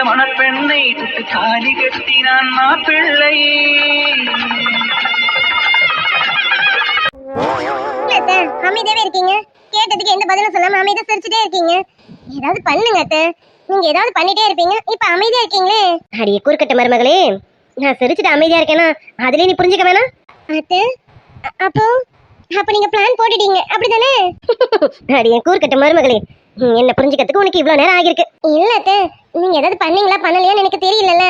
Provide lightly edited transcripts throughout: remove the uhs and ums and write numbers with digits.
மணப்பெண்ணை சுட்டு தாலி கட்டினான் மாப்பிள்ளை. அமைதியாவே இருக்கீங்க. கேட்டதுக்கு எந்த பதிலும் சொல்லாம அமைதியா சிரிச்சுட்டே இருக்கீங்க. ஏதாவது பண்ணுங்க அத்தை. நீங்க ஏதாவது பண்ணிட்டே இருப்பீங்க, இப்ப அமைதியா இருக்கீங்களே. அடியே கூறுக்கட்ட மருமகளே, நான் சிரிச்சுட்டு அமைதியா இருக்கேனா அதுலயே நீ புரிஞ்சுக்க வேணாம் அத்தை. அப்ப நீங்க பிளான் போட்டுட்டீங்க அப்படிதானே? அடியே கூறுக்கட்ட மருமகளே, என்ன புரிஞ்சுக்கிறதுக்கு உனக்கு இவ்வளவு நேரம் ஆகிருக்கு. இல்ல அத்தை, நீங்க ஏதாவது பண்ணீங்களா பண்ணலையான்னு எனக்கு தெரியலல்ல,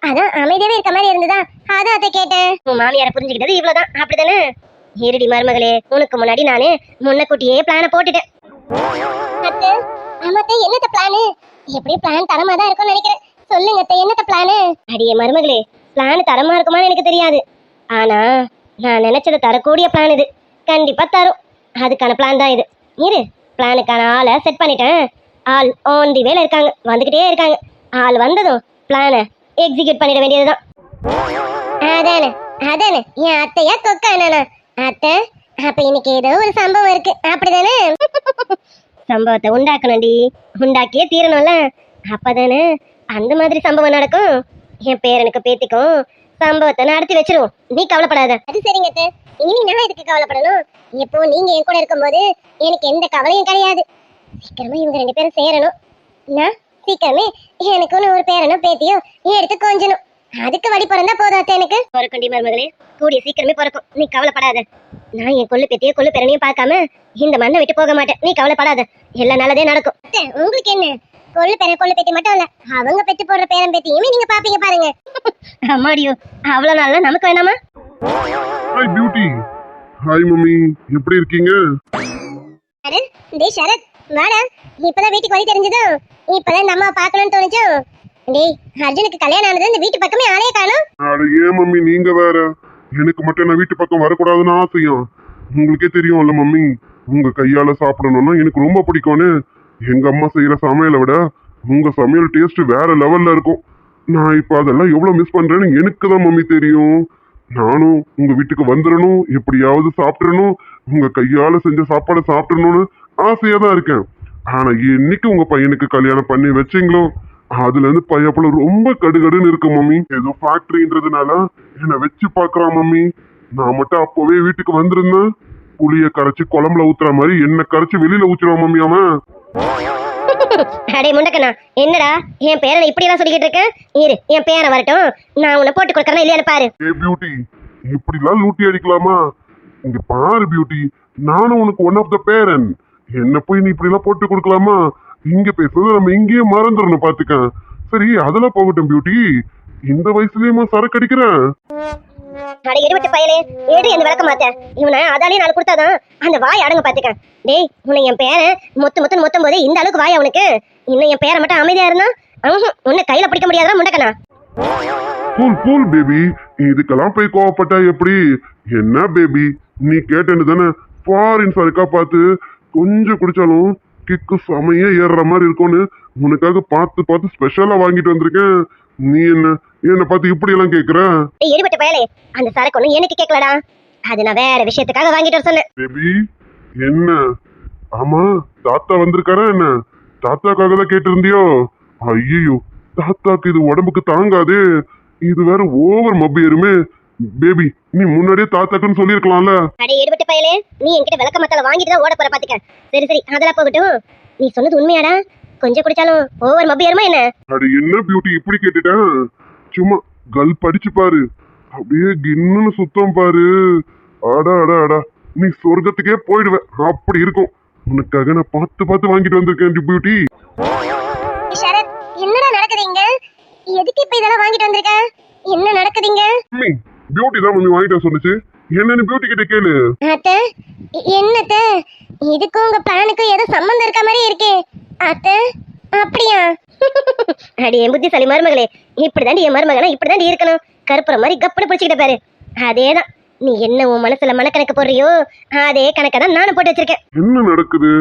அதான் அமைதியாவே இருக்க மாதிரி இருந்ததா, அதான் அத்தை கேட்டேன். உன் மாமியாரை புரிஞ்சுக்கிட்டது இவ்வளவுதான் அப்படிதானே? இருடி மருமகளே, உனக்கு முன்னாடி நானே முன்னக்கூட்டியே பிளான போட்டுட்டேன். அத்தை, ஆமாத்த, என்னத்த பிளானு? எப்படியும் பிளான் தரமா தான் இருக்கும்னு நினைக்கிறேன். சொல்லுங்க அத்தை, என்னத்த பிளானு? அடியே மருமகளே, பிளான் தரமா இருக்குமான்னு எனக்கு தெரியாது, ஆனா நான் நினைச்சதை தரக்கூடிய பிளான் இது. கண்டிப்பா தரும், அதுக்கான பிளான் தான் இது. இரு, பிளானுக்கான ஆளை செட் பண்ணிட்டேன். ஆள் ஆன் தி வேல இருக்காங்க, வந்துகிட்டே இருக்காங்க. ஆள் வந்ததும் பிளானை எக்ஸிக்யூட் பண்ணிட வேண்டியதுதான். அதானே அதானே என் அத்தையா கொக்கா என்னன்னா அத்தை. அப்ப இன்னைக்கு ஏதோ ஒரு சம்பவம் இருக்கு அப்படிதானே? சம்பவத்தை உண்டாக்கணும்டி, உண்டாக்கியே தீரணும்ல, அப்பதானே அந்த மாதிரி சம்பவம் நடக்கும். என் பேரனுக்கு பேத்திக்கும் சம்பவத்தை நடத்தி வச்சிருவோம், நீ கவலைப்படாத. அது சரிங்க அத்தை, இனி நான் எதுக்கு கவலைப்படணும்? எப்போ நீங்க என் கூட இருக்கும்போது எனக்கு எந்த கவலையும் கிடையாது. சீக்கிரமா இவங்க 2 பேரும் சேரணும். நான் சீக்கிரமே எனக்குன்னு ஒரு பேரனோ பேத்தியோ எடுத்து கொஞ்சணும். அதுக்கு வழி பிறந்தா போதும் அத்தை. எனக்கு பிறக்குண்டி மருமகளே, கூடிய சீக்கிரமே பிறக்கும், நீ கவலைப்படாத. நான் என் கொள்ளு பேத்தியோ கொள்ளு பேரனையும் பார்க்காம இந்த மண்ணை விட்டு போக மாட்டேன், நீ கவலைப்படாத. எல்லாம் நல்லதே நடக்கும். உங்களுக்கு என்ன, கொள்ளு பேரன் கொள்ளு பேத்தி மட்டும் இல்ல, அவங்க பெற்று போடுற பேரன் பேத்தியுமே நீங்க பாப்பீங்க பாருங்க. அம்மாடியோ, அவ்வளவு நாளா நமக்கு வேணாமா? Hi beauty. ஹாய் மம்மி, எப்படி இருக்கீங்க? அட டேய் சரத், வாடா. இப்பதான் வீட்டுக்கு வழி தெரிஞ்சதோ, இப்பதான் நம்ம பார்க்கணும்னு தோணுச்சோ. டேய், அர்ஜுனுக்கு கல்யாணம் ஆனது இந்த வீட்டு பக்கமே ஆளே காணோம். அட ஏன் மம்மி நீங்க வேற, எனக்கு மட்டும் நான் வீட்டு பக்கம் வரக்கூடாதுன்னு ஆசையா? உங்களுக்கே தெரியும்ல மம்மி, உங்க கையால சாப்பிடணும்னா எனக்கு ரொம்ப பிடிக்கும்னு. எங்க அம்மா செய்யற சமையலை விட உங்க சமையல் டேஸ்ட் வேற லெவல்ல இருக்கும். நான் இப்ப அதெல்லாம் எவ்வளவு மிஸ் பண்றேன்னு எனக்கு தான் மம்மி தெரியும். நானும் உங்க வீட்டுக்கு வந்துடணும், எப்படியாவது சாப்பிட்டுறணும், உங்க கையால செஞ்ச சாப்பாடை சாப்பிடணும்னு ஆசையா தான் இருக்கேன். ஆனா என்னைக்கு உங்க பையனுக்கு கல்யாணம் பண்ணி வச்சீங்களோ அதுல இருந்து பையப்பல ரொம்ப கடுகடுன்னு இருக்கு மம்மி. ஏதோ ஃபேக்டரின்றதுனால என்ன வச்சு பாக்குறான் மம்மி. நான் மட்டும் அப்பவே வீட்டுக்கு வந்திருந்தேன், புளிய கரைச்சி குழம்புல ஊத்துற மாதிரி என்ன கரைச்சி வெளியில ஊத்துறான் மம்மி அவன். அடே முண்டக்கண்ணா, என்னடா என் பேரனை இப்படி எல்லாம் சொல்லிக்கிட்டு இருக்க? இரு, என் பேரன் வரட்டும், நான் உன்னை போட்டு கொடுக்கறேன் இல்லையான்னு பாரு. ஏ பியூட்டி, இப்படி எல்லாம் லூட்டி அடிக்கலாமா? இங்க பாரு பியூட்டி, நானும் உனக்கு ஒன் ஆஃப் த பேரன், என்ன போய் நீ இப்படி எல்லாம் போட்டு கொடுக்கலாமா? இங்க பேசுறது நம்ம இங்கேயே மறந்துடணும் பாத்துக்க. சரி, அதெல்லாம் போகட்டும் பியூட்டி, இந்த வயசுலயுமா சரக்கு அடிக்கிறேன்? அட எடுபட்டு பயலே, ஏடு என்ன விளக்க மாட்டேன். இவனை அதாலே நாலு கொடுத்தாதான் அந்த வாய் அடங்க பாத்துக்க. டேய், உன்னை என் பேரன் மொத்தம் போதே இந்த அளவுக்கு வாய் அவனுக்கு. இன்னும் என் பேரை மட்டும் அமைதியா இருந்தா உன்னை கையில பிடிக்க முடியாதா முண்டக்கண்ணா? கூல் பேபி, இதுக்கெல்லாம் போய் கோவப்பட்டா எப்படி? என்ன பேபி, நீ கேட்டேன்னு தானே ஃபாரின் சரக்கா பார்த்து கொஞ்சம் குடிச்சாலும் கிக்கு சமைய ஏறுற மாதிரி இருக்கும்னு உனக்காக பார்த்து ஸ்பெஷலா வாங்கிட்டு வந்திருக்கேன். நீ என்ன பார்த்து இப்படி எல்லாம் கேக்குற? எடுபட்டு பயலே, அந்த சரக்கு ஒண்ணு எனக்கு கேட்கலடா, அது நான் வேற விஷயத்துக்காக வாங்கிட்டு வர சொன்னேன். பேபி என்ன? ஆமா, தாத்தா வந்திருக்காரா என்ன? தாத்தாக்காக தான் கேட்டு இருந்தியோ? ஐயோ, தாத்தாக்கு இது உடம்புக்கு தாங்காதே, இது வேற ஓவர் மப்பியருமே. பேபி, நீ முன்னாடியே தாத்தாக்குன்னு சொல்லிருக்கலாம்ல. அடே எடுபட்டு பயலே, நீ என்கிட்ட விளக்க மத்தால வாங்கிட்டு தான் ஓட போற பாத்துக்க. சரி அதெல்லாம் போகட்டும், நீ சொன்னது உண்மையாடா? கொஞ்சம் குடிச்சாலும் ஓவர் மப்பியருமா என்ன? அட என்ன பியூட்டி இப்படி கேட்டுட்டேன்? சும்மா கல் படிச்சு பாரு, அப்படியே கின்னு சுத்தம் பாரு. அடா நீ சொர்க்கத்துக்கே போயிடுவ, அப்படி இருக்கும். உனக்காக நான் பார்த்து வாங்கிட்டு வந்திருக்கேன் பியூட்டி. சரத், என்னடா நடக்குதுங்க? எதுக்கு இப்ப இதெல்லாம் வாங்கிட்டு வந்திருக்க? என்ன நடக்குதுங்க? பியூட்டி தான் மம்மி வாங்கிட்டு சொன்னுச்சு, என்னன்னு பியூட்டி கிட்ட கேளு. அத்தை, என்னத்த இதுக்கு உங்க பிளானுக்கு ஏதோ சம்பந்தம் இருக்க மாதிரி இருக்கே அத்தை. அப்படியா? அடி என் புத்திசாலி மருமகளே, இப்படிதாண்டி என் மருமகனா இப்படிதாண்டி இருக்கணும். கருப்புற மாதிரி கப்புன்னு பிடிச்சிக்கிட்ட பாரு. அதேதான், நீ என்ன உன் மனசுல மனக்கணக்கு போடுறியோ அதே கணக்கை தான் நானும் போட்டு வச்சிருக்கேன். என்ன நடக்குது?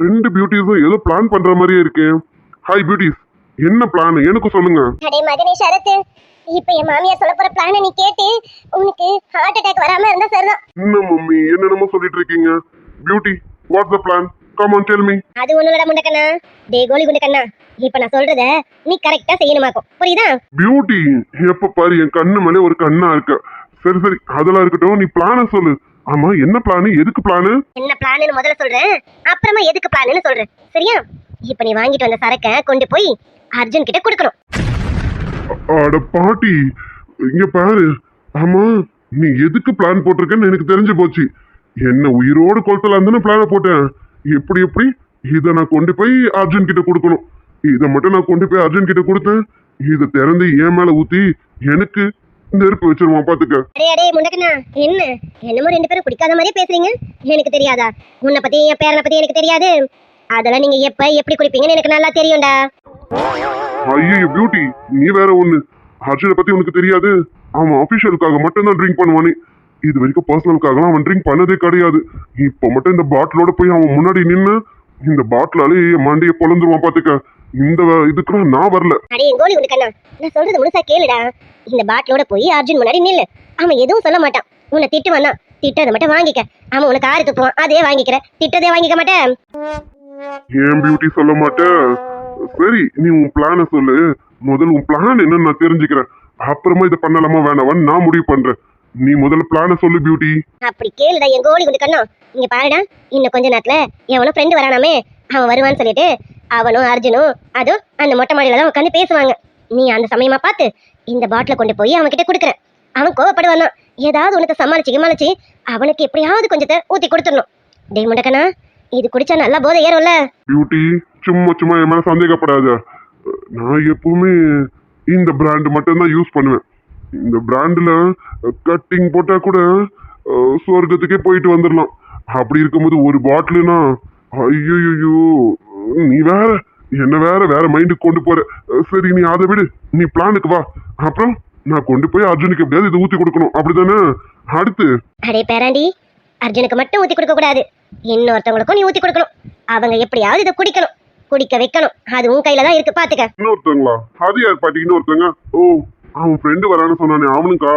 2 பியூட்டிஸும் ஏதோ பிளான் பண்ற மாதிரியே இருக்கு. ஹாய் பியூட்டிஸ், என்ன பிளான் எனக்கு சொல்லுங்க. அடே மகனே சரத், இப்ப என் மாமியார் சொல்ல போற பிளான நீ கேட்டு உனக்கு ஹார்ட் அட்டாக் வராம இருந்தா சரிதான். என்ன மம்மி என்னென்னமோ சொல்லிட்டு இருக்கீங்க? Beauty, what's the plan? Come on tell me. அது ஒண்ணுலடா முண்டக்கண்ணா. டே கோலி குண்டக்கண்ணா, இப்ப நான் சொல்றத நீ கரெக்டா செய்யணுமாக்கும், புரியுதா? பியூட்டி, எப்ப பாரு என் கண்ணு மேலே ஒரு கண்ணா இருக்க. சரி சரி, அதெல்லாம் இருக்கட்டும், நீ பிளான சொல்லு. ஆமா, என்ன பிளானு, எதுக்கு பிளானு? என்ன பிளான்னு முதல்ல சொல்றேன், அப்புறமா எதுக்கு பிளான்னு சொல்றேன், சரியா? இப்ப நீ வாங்கிட்டு வந்த சரக்க கொண்டு போய் அர்ஜுன் கிட்ட கொடுக்கணும். அட பாட்டி, இங்க பாரு. ஆமா, நீ எதுக்கு பிளான் போட்டிருக்கன்னு எனக்கு தெரிஞ்சு போச்சு. என்ன உயிரோடு கொளுத்தலாம் தானே பிளான போட்டேன். எப்படி எப்படி இதை நான் கொண்டு போய் அர்ஜுன் கிட்ட கொடுக்கணும். இதை மட்டும் நான் கொண்டு போய் அர்ஜுன் கிட்ட கொடுத்தேன், இதை திறந்து என் மேல ஊத்தி எனக்கு நெருப்பு வச்சிருவான் பாத்துக்க. அடே அடே முண்டக்கண்ணா, என்ன என்னமோ ரெண்டு பேரும் குடிக்காத மாதிரியே பேசுறீங்க. எனக்கு தெரியாதா? உன்னை பத்தி என் பேரனை பத்தி எனக்கு தெரியாது. அதெல்லாம் நீங்க எப்ப எப்படி குடிப்பீங்கன்னு எனக்கு நல்லா தெரியும்டா. ஐயோ பியூட்டி, நீ வேற ஒண்ணு. அர்ஜுனை பத்தி உனக்கு தெரியாது. அவன் ஆபீஷியலுக்காக மட்டும்தான் ட்ரிங்க் பண்ணுவானே. இது வரைக்கும் பர்சனலுக்காகலாம் அவன் ட்ரிங்க் பண்ணதே கிடையாது. இப்போ மட்டும் இந்த பாட்டிலோட போய் அவன் முன்னாடி நின்று இந்த பாட்டிலாலே மண்டையை பொழந்துருவான் பாத்துக்க. இந்த இதுக்கு நான் வரல. அடே கோலி குண்டக்கண்ணா, நான் சொல்றது முழுசா கேளுடா. இந்த பாட்டிலோட போய் அர்ஜுன் முன்னாடி நில்லு. அவன் எதுவும் சொல்ல மாட்டான். உன்னை திட்டுவான் தான், திட்டதை மட்டும் வாங்கிக்க. அவன் உனக்கு ஆறு துப்புவான், அதே வாங்கிக்கிற. திட்டதே வாங்கிக்க மாட்டேன். ஏன் பியூட்டி சொல்ல மாட்டேன்? சரி, நீ உன் பிளான சொல்லு. முதல்ல உன் பிளான் என்னன்னு நான் தெரிஞ்சுக்கிறேன். அப்புறமா இதை பண்ணலாமா வேணாவான்னு நான் முடிவு பண்றேன். நீ முதல்ல பிளான சொல்லு பியூட்டி. அப்படி கேளுடா என் கோலி குண்டக்கண்ணா. இங்க பாருடா, இன்னும் கொஞ்ச நேரத்துல எவனோ ஃப்ரெண்டு வரானாமே, அவன் வருவான்னு சொல்லிட்டு அவனும் அர்ஜுனும் அதுவும் அந்த மொட்டை மாடியில தான் உட்காந்து பேசுவாங்க. நீ அந்த சமயமா பார்த்து இந்த பாட்டில கொண்டு போய் அவன் கிட்ட கொடுக்குற. அவன் கோவப்படுவான் தான். ஏதாவது உனக்கு சமாளிச்சு அவனுக்கு எப்படியாவது கொஞ்சத்தை ஊத்தி கொடுத்துடணும். டே முண்டக்கண்ணா, இது குடிச்சா நல்லா போதை ஏறும்ல. பியூட்டி, சும்மா சும்மா என் மேல சந்தேகப்படாத. நான் எப்பவுமே இந்த பிராண்ட் மட்டும்தான் யூஸ் பண்ணுவேன். இந்த பிராண்ட்ல கட்டிங் போட்டா கூட சொர்க்கத்துக்கே போயிட்டு வந்துடலாம். அப்படி இருக்கும்போது ஒரு பாட்டிலுனா ஐயோ, நீ வேற என்ன வேற மைண்டுக்கு கொண்டு போற. சரி, நீ அதை விடு, நீ பிளானுக்கு வா. அப்புறம் நான் கொண்டு போய் அர்ஜுனுக்கு எப்படியாவது இதை ஊத்தி கொடுக்கணும், அப்படிதானே? அடுத்து அடே பேராண்டி, அர்ஜுனுக்கு மட்டும் ஊத்தி கொடுக்க கூடாது, இன்னொருத்தவங்களுக்கும் நீ ஊத்தி கொடுக்கணும். அவங்க எப்படியாவது இதை குடிக்கணும், குடிக்க வைக்கணும். அது உன் கையில தான் இருக்கு, பாத்துக்க. இன்னொருத்தங்களா? அது யார் பாட்டி இன்னொருத்தங்க? ஓ, அவன் ஃப்ரெண்டு வரான்னு சொன்னானே அவனுக்கா?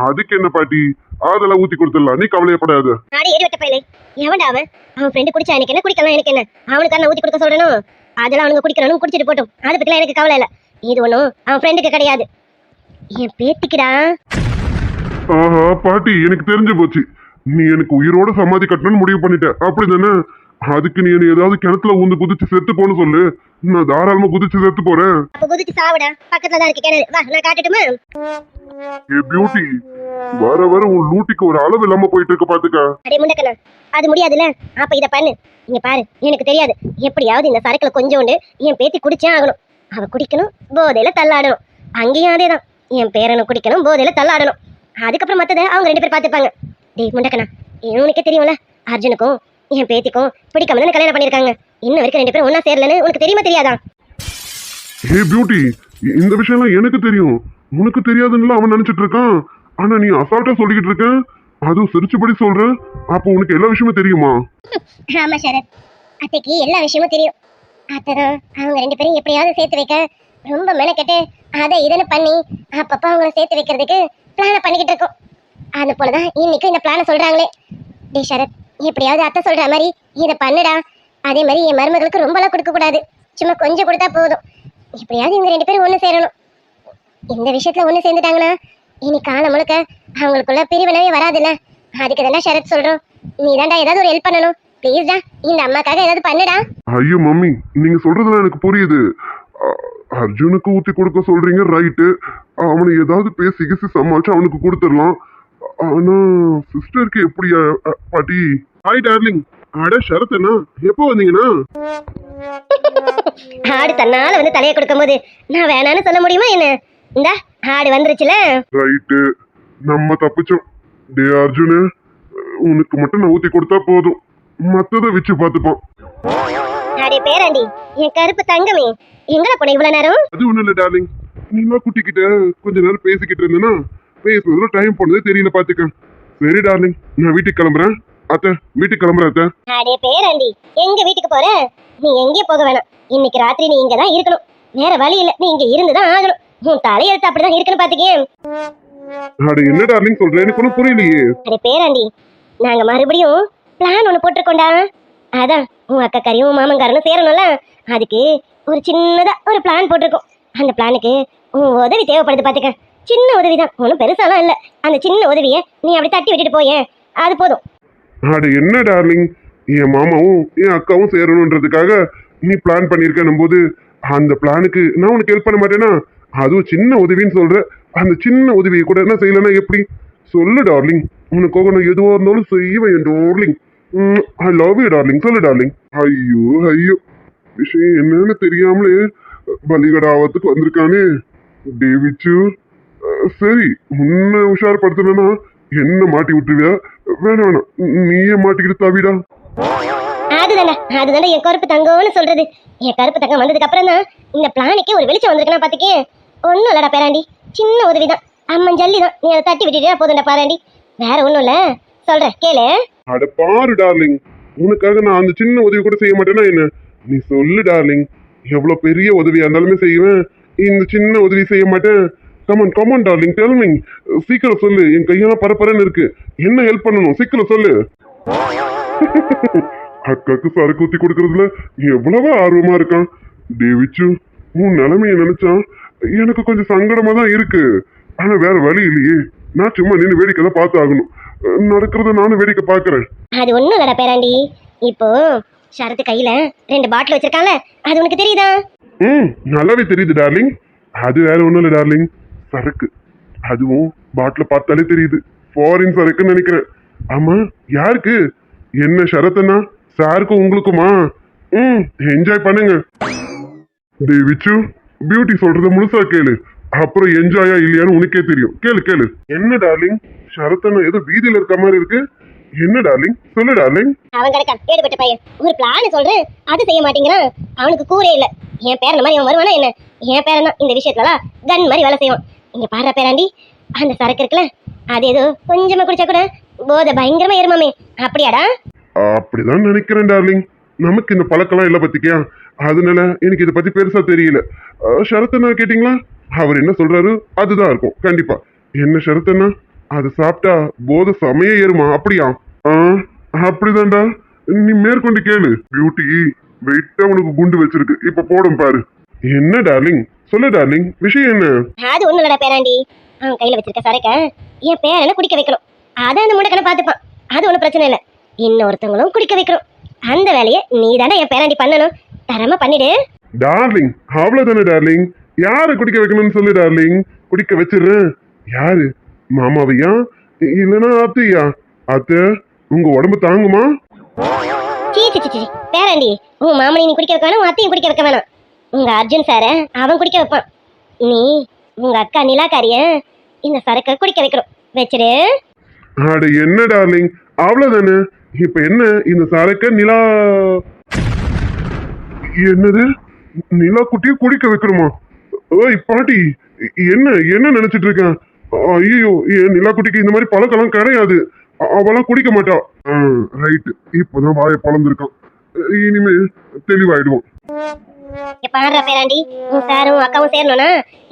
அதுக்கு என்ன பாட்டி, அதெல்லாம் ஊத்தி கொடுத்துடலாம், நீ கவலையப்படாது. அடே ஏறிவட்ட பையலே, எவன்டா அவன்? அவன் ஃப்ரெண்டு குடிச்சா எனக்கு என்ன, குடிக்கலாம் எனக்கு என்ன? அவனுக்கு நான் ஊத்தி கொடுக்க சொல்லணும். அதெல்லாம் அவனுக்கு குடிக்கணும், குடிச்சிட்டு போட்டும். அதை பத்திலாம் எனக்கு கவலை இல்லை. இது ஒன்றும் அவன் ஃப்ரெண்டுக்கு கிடையாது, என் பேத்திக்குடா. ஆஹா பாட்டி, எனக்கு தெரிஞ்சு போச்சு. நீ எனக்கு உயிரோட சமாதி கட்டணும்னு முடிவு பண்ணிட்ட, அப்படிதானே? அதுக்கு நீ என்ன ஏதாவது கிணத்துல ஊந்து குதிச்சு செத்து போன்னு சொல்லு, நான் தாராளமா குதிச்சு செத்து போறேன். அப்ப குதிச்சு சாவுடா, பக்கத்துல தான் இருக்கு கிணறு, வா நான் காட்டட்டுமா? ஏ பியூட்டி, வர வர உன் லூட்டிக்கு ஒரு அளவு இல்லாம போயிட்டு இருக்க பாத்துக்க. அடே முண்டக்கண்ணா, அது முடியாதுல்ல. அப்ப இத பண்ணு. இங்க பாரு, எனக்கு தெரியாது, எப்படியாவது இந்த சரக்குல கொஞ்சோண்டு என் பேத்தி குடிச்சே ஆகணும். அவ குடிக்கணும், போதையில தள்ளாடணும். அங்கேயும் அதேதான், என் பேரனும் குடிக்கணும், போதையில தள்ளாடணும். அதுக்கப்புறம் மத்ததை அவங்க ரெண்டு பேர் பார்த்துப்பாங்க. டேய் முண்டக்கண்ணா, உனக்கே தெரியும்ல, அர்ஜுனுக்கும் என் பேத்திக்கும் பிடிக்காம தானே கல்யாணம் பண்ணிருக்காங்க. இன்னும் வரைக்கும் ரெண்டு பேரும் ஒன்னா சேரலன்னு உனக்கு தெரியுமா தெரியாதா? ஹே பியூட்டி, இந்த விஷயம்லாம் எனக்கு தெரியும், உனக்கு தெரியாதுன்னு அவன் நினைச்சிட்டு இருக்கான். ஆனா நீ அசால்ட்டா சொல்லிக்கிட்டு இருக்க, அதுவும் சிரிச்சுபடி சொல்ற. அப்போ உனக்கு எல்லா விஷயமும் தெரியுமா? ஆமா சரத், அத்தைக்கு எல்லா விஷயமும் தெரியும். அத்தைதான் அவங்க ரெண்டு பேரும் எப்படியாவது சேர்த்து வைக்க ரொம்ப மெனக்கெட்டு அதை இதன்னு பண்ணி அப்பப்ப அவங்கள சேர்த்து வைக்கிறதுக்கு பிளான பண்ணிக்கிட்டு இருக்கோம். அது போலதான் இன்னைக்கு இந்த பிளான சொல்றாங்களே. டே சரத், எப்படியாவது அத்தை சொல்ற மாதிரி இதை பண்ணுடா. அதே மாதிரி என் மருமகளுக்கு ரொம்பலாம் கொடுக்க கூடாது, சும்மா கொஞ்சம் கொடுத்தா போதும். எப்படியாவது இவங்க ரெண்டு பேரும் ஒன்று சேரணும். இந்த விஷயத்துல ஒன்று சேர்ந்துட்டாங்கன்னா இனி காலம் முழுக்க அவங்களுக்குள்ள பிரிவினவே வராதுல்ல. அதுக்கு தானே சரத் சொல்றோம், நீ தான்டா ஏதாவது ஒரு ஹெல்ப் பண்ணணும். ப்ளீஸ்டா, இந்த அம்மாக்காக ஏதாவது பண்ணுடா. ஐயோ மம்மி, நீங்க சொல்றதுலாம் எனக்கு புரியுது. அர்ஜுனுக்கு ஊத்தி கொடுக்க சொல்றீங்க, ரைட்டு. அவனை ஏதாவது பேசி கிசி சமாளிச்சு அவனுக்கு கொடுத்துடலாம். ஆனா சிஸ்டருக்கு எப்படி பாட்டி? Hi darling. அட சரத் அண்ணா, எப்போ வந்தீங்கண்ணா? ஆடு தன்னால வந்து தலையை கொடுக்கும் போது நான் வேணான்னு சொல்ல முடியுமா என்ன? இந்த ஆடு வந்துருச்சுல, ரைட்டு, நம்ம தப்பிச்சோம். டே அர்ஜுனு, உனக்கு மட்டும் நான் ஊத்தி கொடுத்தா போதும், மத்தத வச்சு பார்த்துப்போம். அடே பேராண்டி, என் கருப்பு தங்கமே, எங்கடா போன இவ்வளவு நேரம்? அது ஒண்ணும் இல்ல டார்லிங், நீங்களா குட்டிக்கிட்ட கொஞ்ச நேரம் பேசிக்கிட்டு இருந்தேன்னா பேசுறதுல டைம் போனதே தெரியல பாத்துக்க. சரி டார்லிங், நான் வீட்டுக்கு கிளம்புறேன். அத்தை, வீட்டுக்கு கிளம்புறேன் அத்தை. அடே பேராண்டி, எங்க வீட்டுக்கு போற? நீ எங்கேயும் போக வேணாம். இன்னைக்கு ராத்திரி நீ இங்கதான் இருக்கணும், வேற வழி இல்ல. நீ இங்க இருந்துதான் ஆகணும். உன் தலையெழுத்து அப்படிதான் இருக்கணும் பாத்துக்கே. அட என்ன டார்லிங் சொல்ற, எனக்கு ஒன்றும் புரியலையே. அடே பேராண்டி, நாங்க மறுபடியும் பிளான் ஒண்ணு போட்டிருக்கோண்டா. அதான் உன் அக்கா கறியும் உன் மாமங்காரனும் சேரணும்ல, அதுக்கு ஒரு சின்னதா ஒரு பிளான் போட்டிருக்கோம். அந்த பிளானுக்கு உன் உதவி தேவைப்படுது பாத்துக்க. சின்ன உதவி தான், ஒன்றும் பெருசாலாம் இல்லை. அந்த சின்ன உதவியை நீ அப்படி தட்டி விட்டுட்டு போயேன், அது போதும். அட என்ன டார்லிங், என் மாமாவும் என் அக்காவும் சேரணுன்றதுக்காக நீ பிளான் பண்ணியிருக்கணும் போது அந்த பிளானுக்கு நான் உனக்கு ஹெல்ப் பண்ண மாட்டேனா? அதுவும் சின்ன உதவின்னு சொல்ற, அந்த சின்ன உதவியை கூட என்ன செய்யலன்னா எப்படி? சொல்லு டார்லிங், உனக்காக நான் எதுவாக இருந்தாலும் செய்வேன் darling. I love you darling, சொல்லு டார்லிங். ஐயோ ஐயோ, விஷயம் என்னன்னு தெரியாமலே பலிகடா ஆவத்துக்கு வந்திருக்கானே டேவிச்சு. சரி, உன்னை உஷார்படுத்தணும்னா என்ன மாட்டி விட்டுருவியா? வேணாம் வேணாம், நீயே மாட்டிக்கிட்டு தாவிடா. அதுதானே என் கருப்பு தங்கம்னு சொல்றது. என் கருப்பு தங்கம் வந்ததுக்கு அப்புறம் தான் இந்த பிளானுக்கே ஒரு வெளிச்சம் வந்திருக்குன்னா பாத்துக்கே. ஒன்னும் இல்லடா பேராண்டி, சின்ன உதவிதான், அம்மன் ஜல்லி தான். நீ அதை தட்டி விட்டுட்டா போதும்டா பேராண்டி, வேற ஒண்ணும் இல்ல. சொல்றேன் கேளு. அட பாரு டார்லிங், உனக்காக நான் அந்த சின்ன உதவி கூட செய்ய மாட்டேன்னா என்ன? நீ சொல்லு டார்லிங், எவ்வளவு பெரிய உதவியா இருந்தாலுமே செய்வேன், இந்த சின்ன உதவி செய்ய மாட்டேன். Come on come on darling, tell me, சீக்கிரம் சொல்லு. என் கையெல்லாம் பரபரன்னு இருக்கு, என்ன ஹெல்ப் பண்ணணும் சீக்கிரம் சொல்லு. அக்காக்கு சரக்கு ஊத்தி கொடுக்கறதுல எவ்வளவு ஆர்வமா இருக்கான் டேவிச்சு. உன் நிலைமைய நினைச்சா எனக்கு கொஞ்சம் சங்கடமா தான் இருக்கு. ஆனா வேற வழி இல்லையே, நான் சும்மா நின்று வேடிக்கை தான் பார்த்து ஆகணும். நடக்கிறத நானும் வேடிக்கை பாக்குறேன். அது ஒண்ணும் இல்லடா பேராண்டி, இப்போ சரத்து கையில 2 பாட்டில் வச்சிருக்கான்ல, அது உனக்கு தெரியுதா? நல்லாவே தெரியுது டார்லிங். அது வேற ஒண்ணும் இல்ல டார்லிங், சரக்கு. அதுவும் பாட்டில பார்த்தாலே தெரியுது, ஃபாரின் சரக்குன்னு நினைக்கிறேன். ஆமா, யாருக்கு? என்ன ஷரத்துனா? சாருக்கும் உங்களுக்குமா? என்ஜாய் பண்ணுங்க. டேவிச்சு, பியூட்டி சொல்றத முழுசா கேளு, அப்புறம் என்ஜாயா இல்லையான்னு உனக்கே தெரியும். கேளு கேளு. என்ன டார்லிங், ஷரத்தனா ஏதோ வீதியில இருக்க மாதிரி இருக்கு. என்ன டார்லிங், சொல்லு டார்லிங். அவன் கிடக்கான் ஏடுபட்ட பையன், ஒரு பிளான் சொல்றேன் அது செய்ய மாட்டேங்கிறான். அவனுக்கு கூரே இல்ல. என் பேரன் மாதிரி அவன் வருவானா என்ன? என் பேரன் தான் இந்த விஷயத்துலலாம் கன் மாதிரி வேலை செய்வான். இங்க பாரு பேராண்டி, அந்த சரக்கு இருக்குல்ல, அது ஏதோ கொஞ்சமா குடிச்சா கூட போதை பயங்கரமா ஏறுமாமே, அப்படியாடா? அப்படிதான் நினைக்கிறேன் டார்லிங். நமக்கு இந்த பழக்கெல்லாம் இல்ல பத்திக்கியா, அதனால எனக்கு இதை பத்தி பெருசா தெரியல. ஷரத்தனா கேட்டீங்களா? அவர் என்ன சொல்றாரு அதுதான் இருக்கும் கண்டிப்பா. என்ன ஷரத்தனா? அது சாப்பிட்டா போதை சமைய ஏறுமா? அப்படியா? அப்படிதான்டா, நீ மேற்கொண்டு கேளு. பியூட்டி வெயிட்டா உனக்கு குண்டு வச்சிருக்கு, இப்ப போடும் பாரு. என்ன டார்லிங், சொல்லு டார்லிங், விஷயம் என்ன? அது ஒண்ணு இல்லடா பேராண்டி, அவன் கையில வச்சிருக்க சரக்க என் பேரனை குடிக்க வைக்கணும். அதான் அந்த முடக்கனை பாத்துப்பான், அது ஒன்றும் பிரச்சனை இல்லை. இன்னொருத்தவங்களும் குடிக்க வைக்கணும், அந்த வேலையை நீ தானே என் பேராண்டி பண்ணணும். தரமா பண்ணிடு டார்லிங். அவ்வளவுதானே டார்லிங், யாரு குடிக்க வைக்கணும்னு சொல்லு டார்லிங், குடிக்க வச்சிடுறேன். யாரு? மாமாவையா இல்லனா அத்தையா? அத்தை உங்க உடம்பு தாங்குமா? பேராண்டி, உன் மாமனை நீ குடிக்க வைக்க வேணாம், உன் அத்தையும் குடிக்க வைக்க வேணாம். உங்க அர்ஜுன் சார அவன் குடிக்க வைப்பான். நீ உங்க அக்கா நிலாக்காரிய இந்த சரக்க குடிக்க வைக்கணும், வச்சிரு. அட என்ன டார்லிங், அவ்வளவுதானே. இப்ப என்ன இந்த சரக்க நிலா, என்னது நிலா குட்டியை குடிக்க வைக்கணுமா? ஓய் பாட்டி, என்ன என்ன நினைச்சிட்டு இருக்கேன்? ஐயோ, நிலா குட்டிக்கு இந்த மாதிரி பழக்கெல்லாம் கிடையாது, அவெல்லாம் குடிக்க மாட்டா. ரைட், இப்பதான் வாயை பழந்திருக்கான், இனிமே தெளிவாயிடுவோம். பாடுற பேராண்டி, உன் சாரும் அக்காவும் சேரணும்னா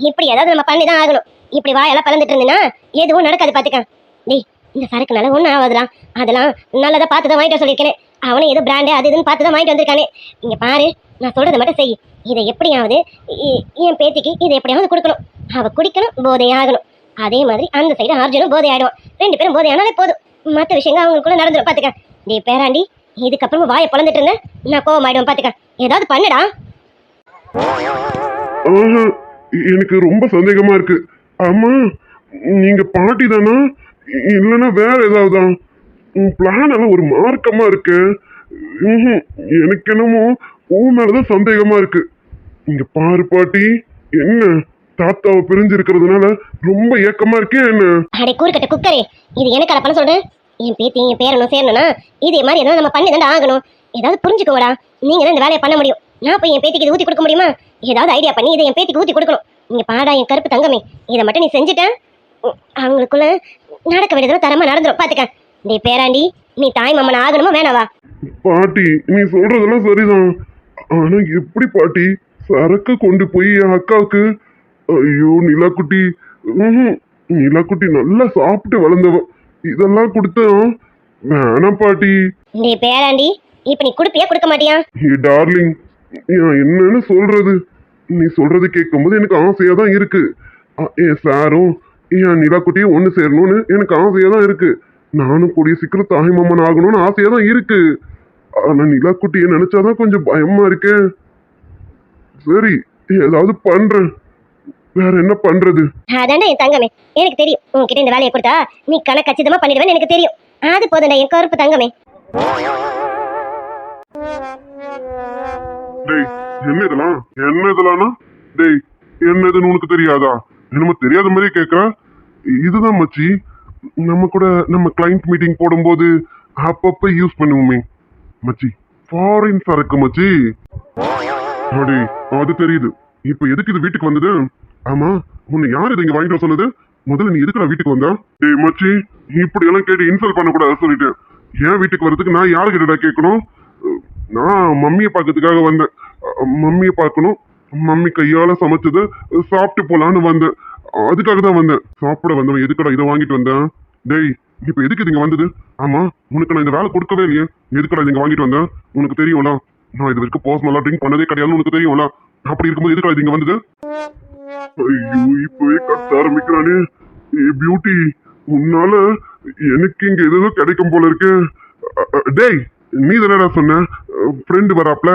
இப்படி ஏதாவது நம்ம பண்ணிதான் ஆகணும். இப்படி வாயெல்லாம் பழந்துட்டு இருந்தேன்னா எதுவும் நடக்காது பாத்துக்க. டேய், இந்த சரக்குனால ஒன்றும் ஆகாதுடா, அதெல்லாம் நல்லதா பார்த்து தான் வாங்கிட்டு சொல்லியிருக்கேன். அவனும் ஏதோ பிராண்டு அது இதுன்னு பார்த்து தான் வாங்கிட்டு வந்திருக்கானே. இங்க பாரு, நான் சொல்றதை மட்டும் செய். இதை எப்படியாவது என் பேத்திக்கு இதை எப்படியாவது கொடுக்கணும். அவ குடிக்கணும், போதையாகணும். அதே மாதிரி அந்த சைடு அர்ஜுனும் போதை ஆயிடுவான். 2 பேரும் போதை ஆனாலே போதும், மற்ற விஷயங்கள் அவங்களுக்குள்ள நடந்துடும் பாத்துக்க. டே பேராண்டி, இதுக்கப்புறமா வாயை பழந்துட்டு இருந்தேன் நான் கோவம் ஆயிடுவேன் பாத்துக்க. ஏதாவது பண்ணுடா. எனக்கு ரொம்ப சந்தேகமா இருக்கு. ஆமா, நீங்க பாட்டி தானா இல்லைன்னா வேற ஏதாவதா? பிளான் எல்லாம் ஒரு மார்க்கமா இருக்கு. எனக்கு என்னமோ உன் மேலதான் சந்தேகமா இருக்கு. இங்க பாரு பாட்டி, என்ன தாத்தாவை பிரிஞ்சு இருக்கிறதுனால ரொம்ப ஏக்கமா இருக்கே என்ன? அடே கூறுகட்ட குக்கரே, இது எனக்கு பண்ண சொல்றேன். என் பேத்தி என் பேரனும் சேரணும்னா இதே மாதிரி ஏதாவது நம்ம பண்ணி தாண்டா ஆகணும். ஏதாவது புரிஞ்சுக்கோடா, நீங்க தான் இந்த வேலையை பண்ண முடியும். நான் போய் என் பேத்திக்கு இது ஊத்தி கொடுக்க முடியுமா? ஏதாவது ஐடியா பண்ணி இதை என் பேத்திக்கு ஊத்தி கொடுக்கணும். இங்க பாடா என் கருப்பு தங்கமே, இதை மட்டும் நீ செஞ்சுட்ட அவங்களுக்குள்ள நடக்க வேண்டியதுல தரமா நடந்துரும் பாத்துக்க. டே பேராண்டி, நீ தாய் மாமன் ஆகணுமா வேணாவா? பாட்டி, நீ சொல்றதெல்லாம் சரிதான், ஆனா எப்படி பாட்டி சரக்கு கொண்டு போய் என் அக்காவுக்கு? ஐயோ நிலாக்குட்டி, நிலாக்குட்டி நல்லா சாப்பிட்டு வளர்ந்தவ, இதெல்லாம் கொடுத்தா வேணாம் பாட்டி. டே பேராண்டி, இப்ப நீ குடுப்பியா கொடுக்க மாட்டியா? ஏ டார்லிங், என்னன்னு சொல்றது? நீ சொல்றது கேட்கும்போது எனக்கு ஆசையா தான் இருக்கு. என் சாரும் என் நிலா குட்டியும் ஒன்று சேரணும்னு எனக்கு ஆசையா தான் இருக்கு. நானும் கூடிய சீக்கிரம் தாய் மாமன் ஆகணும்னு ஆசையா தான் இருக்கு. ஆனா நிலா குட்டியை நினைச்சாதான் கொஞ்சம் பயமா இருக்கே. சரி, ஏதாவது பண்றேன். வேற என்ன பண்றது? அதான்டா என் தங்கமே, எனக்கு தெரியும் உன்கிட்ட இந்த வேலையை கொடுத்தா நீ கச்சிதமா பண்ணிடுவேன்னு எனக்கு தெரியும். அது போதும்டா என் கருப்பு தங்கமே. டேய், என்ன இதெல்லாம்? என்ன இதெல்லாம்னா? டேய், என்னதுன்னு உனக்கு தெரியாதா? என்னமோ தெரியாத மாதிரியே கேட்கற. இதுதான் மச்சி, நம்ம கூட நம்ம கிளைண்ட் மீட்டிங் போடும்போது அப்பப்ப யூஸ் பண்ணுவோமே மச்சி. ஃபாரின் சரக்கு மச்சி. அடே, அது தெரியுது. இப்ப எதுக்கு இது வீட்டுக்கு வந்தது? ஆமா, உன்னை யார் இதை இங்க வாங்கிட்டு வர சொன்னது? முதல்ல நீ எதுக்குடா வீட்டுக்கு வந்தா? டேய் மச்சி, இப்படி எல்லாம் கேட்டு இன்சல்ட் பண்ணக்கூடாது சொல்லிட்டேன். ஏன் வீட்டுக்கு வர்றதுக்கு நான் யாரு கிட்டடா கேட்கணும்? நான் மம்மியை பார்க்கறதுக்காக வந்தேன். மம்மியை பார்க்கணும், மம்மி கையால சமைச்சது சாப்பிட்டு போலான்னு வந்தேன். அதுக்காக தான் வந்தேன். சாப்பிட வந்தவன் எதுக்கடா இதை வாங்கிட்டு வந்தேன்? டேய், இப்ப எதுக்கு இது இங்க வந்தது? ஆமா, உனக்கு நான் இந்த வேலை கொடுக்கவே இல்லையே. எதுக்கடா இது இங்க வாங்கிட்டு வந்தேன்? உனக்கு தெரியும்ல, நான் இது வரைக்கும் பர்சனலா ட்ரிங்க் பண்ணதே கிடையாதுன்னு உனக்கு தெரியும்ல. அப்படி இருக்கும்போது எதுக்கடா இது இங்க வந்தது? ஐயோ, இப்பவே கத்த ஆரம்பிக்கிறானே. பியூட்டி, உன்னால எனக்கு இங்க ஏதோ கிடைக்கும் போல இருக்கு. டேய், நீ தானடா சொன்ன ஃப்ரெண்டு வராப்ல,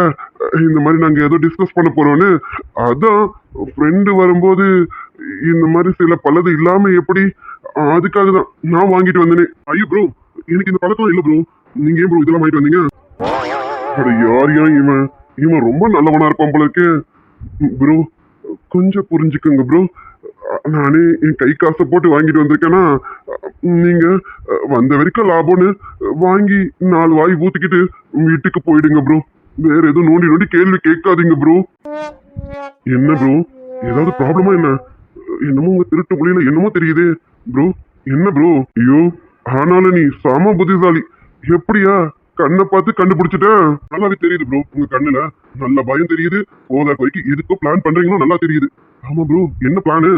இந்த மாதிரி நாங்க ஏதோ டிஸ்கஸ் பண்ண போறோம்னு. அதான் ஃப்ரெண்டு வரும்போது இந்த மாதிரி சில பலது இல்லாம எப்படி, அதுக்காக தான் நான் வாங்கிட்டு வந்தேனே. ஐயோ ப்ரோ, எனக்கு இந்த பழக்கம் இல்லை ப்ரோ. நீங்க ஏன் ப்ரோ இதெல்லாம் வாங்கிட்டு வந்தீங்க? அட யார் இவன்? இவன் ரொம்ப நல்லவனா இருப்பான் போல இருக்கு. ப்ரோ, கொஞ்சம் புரிஞ்சுக்கோங்க ப்ரோ. நானே என் கை காசை போட்டு வாங்கிட்டு வந்திருக்கேன்னா, நீங்க வந்த வரைக்கும் லாபம்னு வாங்கி 4 வாய் ஊத்திக்கிட்டு வீட்டுக்கு போயிடுங்க ப்ரோ. வேற எதுவும் நோண்டி நோண்டி கேள்வி கேட்காதீங்க ப்ரோ. என்ன ப்ரோ, ஏதாவது ப்ராப்ளமா என்ன? என்னமோ உங்க திருட்டு மொழியில என்னமோ தெரியுது ப்ரோ. என்ன ப்ரோ? ஐயோ, ஆனாலும் நீ சாம புத்திசாலி. எப்படியா கண்ணை பார்த்து கண்டுபிடிச்சிட்ட? நல்லாவே தெரியுது ப்ரோ, உங்க கண்ணுல நல்ல பயம் தெரியுது. போதா குறைக்கு எதுக்கோ பிளான் பண்றீங்களோ நல்லா தெரியுது. ஆமா ப்ரோ, என்ன பிளானு?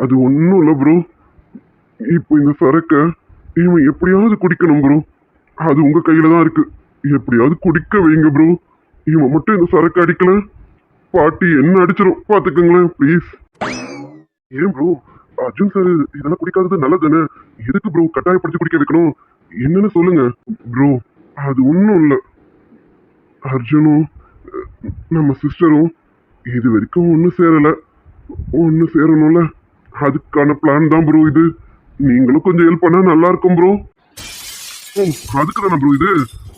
அது ஒன்னும் இல்ல ப்ரோ. இப்போ இந்த சரக்க இவன் எப்படியாவது குடிக்கணும் ப்ரோ. அது உங்க கையில தான் இருக்கு. எப்படியாவது குடிக்க வைங்க ப்ரோ. இவன் மட்டும் இந்த சரக்கு அடிக்கல, பாட்டி என்ன அடிச்சிடும் பாத்துக்கோங்களேன் ப்ளீஸ். ஏன் ப்ரோ, அர்ஜுன் சார் இதெல்லாம் குடிக்காதது நல்லதுன்னு எதுக்கு ப்ரோ கட்டாயப்படுத்தி குடிக்க வைக்கணும்? என்னன்னு சொல்லுங்க ப்ரோ. அது ஒன்றும் இல்லை, அர்ஜுனும் நம்ம சிஸ்டரும் இது வரைக்கும் ஒன்று சேரலை. ஒன்று சேரணும்ல, அதுக்கான பிளான் தான் ப்ரோ இது. நீங்களும் கொஞ்சம் ஹெல்ப் பண்ணா நல்லா இருக்கும் ப்ரோ. அதுக்கு தானே ப்ரோ இது.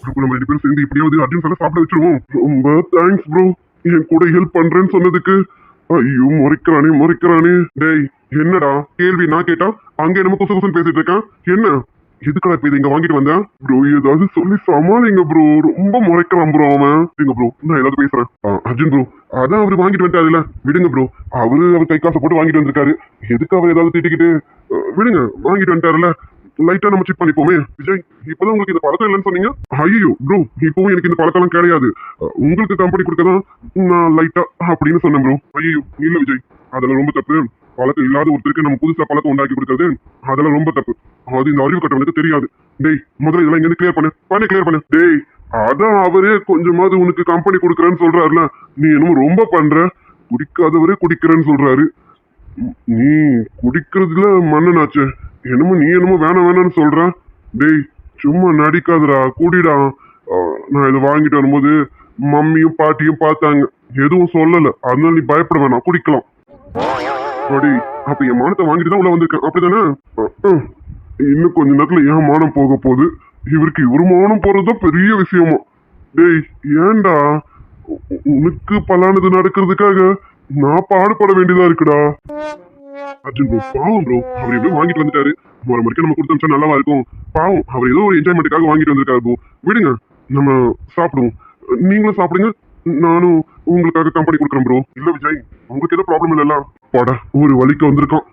அப்போ நம்ம 2 பேரும் சேர்ந்து இப்படியாவது அர்ஜுன் சார் சாப்பிட வச்சிருவோம். ரொம்ப தேங்க்ஸ் ப்ரோ, என் கூட ஹெல்ப் பண்றேன்னு சொன்னதுக்கு. ஐயோ, முறைக்கிறானே. டேய், என்னடா கேள்வி நான் கேட்டா அங்கே நம்ம குசு குசுன்னு பேசிட்டு இருக்கான். என்ன எதுக்கடா இப்ப இதை இங்க வாங்கிட்டு வந்தேன்? ப்ரோ ஏதாவது சொல்லி சமாளிங்க ப்ரோ. ரொம்ப முறைக்கிறான் ப்ரோ அவன். விடுங்க ப்ரோ, நான் ஏதாவது பேசுறேன். அர்ஜுன் ப்ரோ, அதான் அவரு வாங்கிட்டு வந்துட்டாருல, விடுங்க ப்ரோ. அவர் கை காசை போட்டு வாங்கிட்டு வந்திருக்காரு. எதுக்கு அவர் ஏதாவது திட்டிக்கிட்டு? விடுங்க, வாங்கிட்டு வந்துட்டாருல, லைட்டா நம்ம செக் பண்ணிப்போமே. விஜய், இப்பதான் உங்களுக்கு இந்த பழக்கம் இல்லைன்னு சொன்னீங்க. ஐயோ ப்ரோ, இப்பவும் எனக்கு இந்த பழக்கம் கிடையாது. உங்களுக்கு கம்பெனி கொடுக்கதான் நான் லைட்டா அப்படின்னு சொன்னேன் ப்ரோ. ஐயோ இல்ல விஜய், அதெல்லாம் ரொம்ப தப்பு. பழக்கம் இல்லாத ஒருத்தருக்கு நம்ம புதுசா பழக்கம் உண்டாக்கி கொடுக்கறது அதெல்லாம் ரொம்ப தப்பு. அது இந்த அறிவு கட்டவனுக்கு தெரியாது. டேய், முதல்ல இதெல்லாம் இங்க கிளியர் பண்ணு. டேய், அதான் அவரே கொஞ்சமாவது உனக்கு கம்பெனி கொடுக்குறேன்னு சொல்றாருல, நீ என்னமோ ரொம்ப பண்ற. குடிக்காதவரே குடிக்கிறேன்னு சொல்றாரு. நீ குடிக்கிறதுல மன்னனாச்சு, என்னமோ நீ என்னமோ வேணாம்னு சொல்ற. டேய், சும்மா நடிக்காதடா, கூடிடா. நான் இதை வாங்கிட்டு வரும்போது மம்மியும் பாட்டியும் பார்த்தாங்க, எதுவும் சொல்லல. அதனால நீ பயப்பட வேணாம், குடிக்கலாம். அடி, அப்ப என் மானத்தை வாங்கிட்டு தான் உள்ள வந்திருக்கேன், அப்படித்தானே? இன்னும் கொஞ்ச நேரத்துல என் மானம் போக போகுது. இவருக்கு இவரு மானம் போறதுதான் பெரிய விஷயமா. டேய், ஏன்டா உனக்கு பலானது நடக்கிறதுக்காக நான் பாடுபட வேண்டியதா இருக்குடா. அர்ஜுன் ப்ரோ, பாவம் ப்ரோ, அவர் எப்படியும் வாங்கிட்டு வந்துட்டாரு. மறுபடியும் நம்ம கொடுத்தா நல்லாவா இருக்கும்? பாவம், அவர் ஏதோ ஒரு என்ஜாய்மெண்ட்டுக்காக வாங்கிட்டு வந்திருக்காரு ப்ரோ. விடுங்க, நம்ம சாப்பிடுவோம். நீங்களும் சாப்பிடுங்க, நானும் உங்களுக்காக கம்பெனி கொடுக்குறேன் ப்ரோ. இல்ல விஜய், உங்களுக்கு ஏதோ ப்ராப்ளம் இல்லைல்ல? பட ஒரு வழிக்கு வந்திருக்கான்.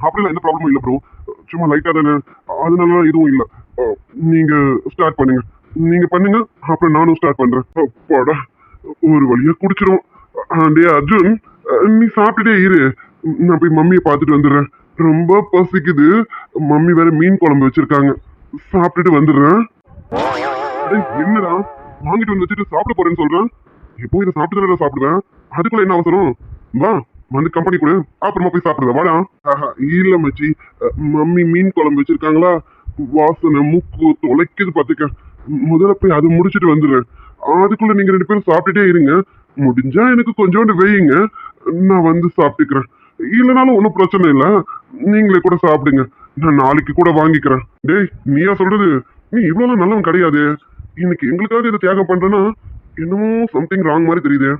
அப்படிலாம் எந்த ப்ராப்ளமும் இல்லை ப்ரோ, சும்மா லைட்டா தானே, அதனால எதுவும் இல்லை. நீங்க ஸ்டார்ட் பண்ணுங்க, நீங்க பண்ணுங்க, அப்புறம் நானும் ஸ்டார்ட் பண்றேன். பட ஒரு வழியா குடிச்சிரும். டே அர்ஜுன், நீ சாப்பிட்டுட்டே இரு, நான் போய் மம்மியை பார்த்துட்டு வந்துடுறேன். ரொம்ப பசிக்குது, மம்மி வேற மீன் குழம்பு வச்சிருக்காங்க, சாப்பிட்டுட்டு வந்துடுறேன். என்னடா வாங்கிட்டு வந்து வச்சுட்டு சாப்பிட போறேன்னு சொல்றேன். இப்போ இதை சாப்பிட்டு தான் சாப்பிடுவேன். அதுக்குள்ள என்ன அவசரம்? வா வந்து கம்பெனி கொடு, அப்புறமா போய் சாப்பிடுவேன். வாடா. இல்ல மச்சி, மம்மி மீன் குழம்பு வச்சிருக்காங்களா, வாசனை மூக்கு தொலைக்குது பாத்துக்க. முதல்ல போய் அதை முடிச்சிட்டு வந்துடுறேன். அதுக்குள்ள நீங்க 2 பேரும் சாப்பிட்டுட்டே இருங்க. முடிஞ்சா எனக்கு கொஞ்சோண்டு வையுங்க, நான் வந்து சாப்பிட்டுக்கிறேன். இல்லைனாலும் ஒன்றும் பிரச்சனை இல்லை, நீங்களே கூட சாப்பிடுங்க. நான் நாளைக்கு கூட வாங்கிக்கிறேன். டேய் நீயா சொல்றது? நீ இவ்வளவு நல்லவன் கிடையாது. இன்னைக்கு எங்களுக்காக இதை தியாகம் பண்றேன்னா என்னமோ சம்திங் ராங் மாதிரி தெரியுது.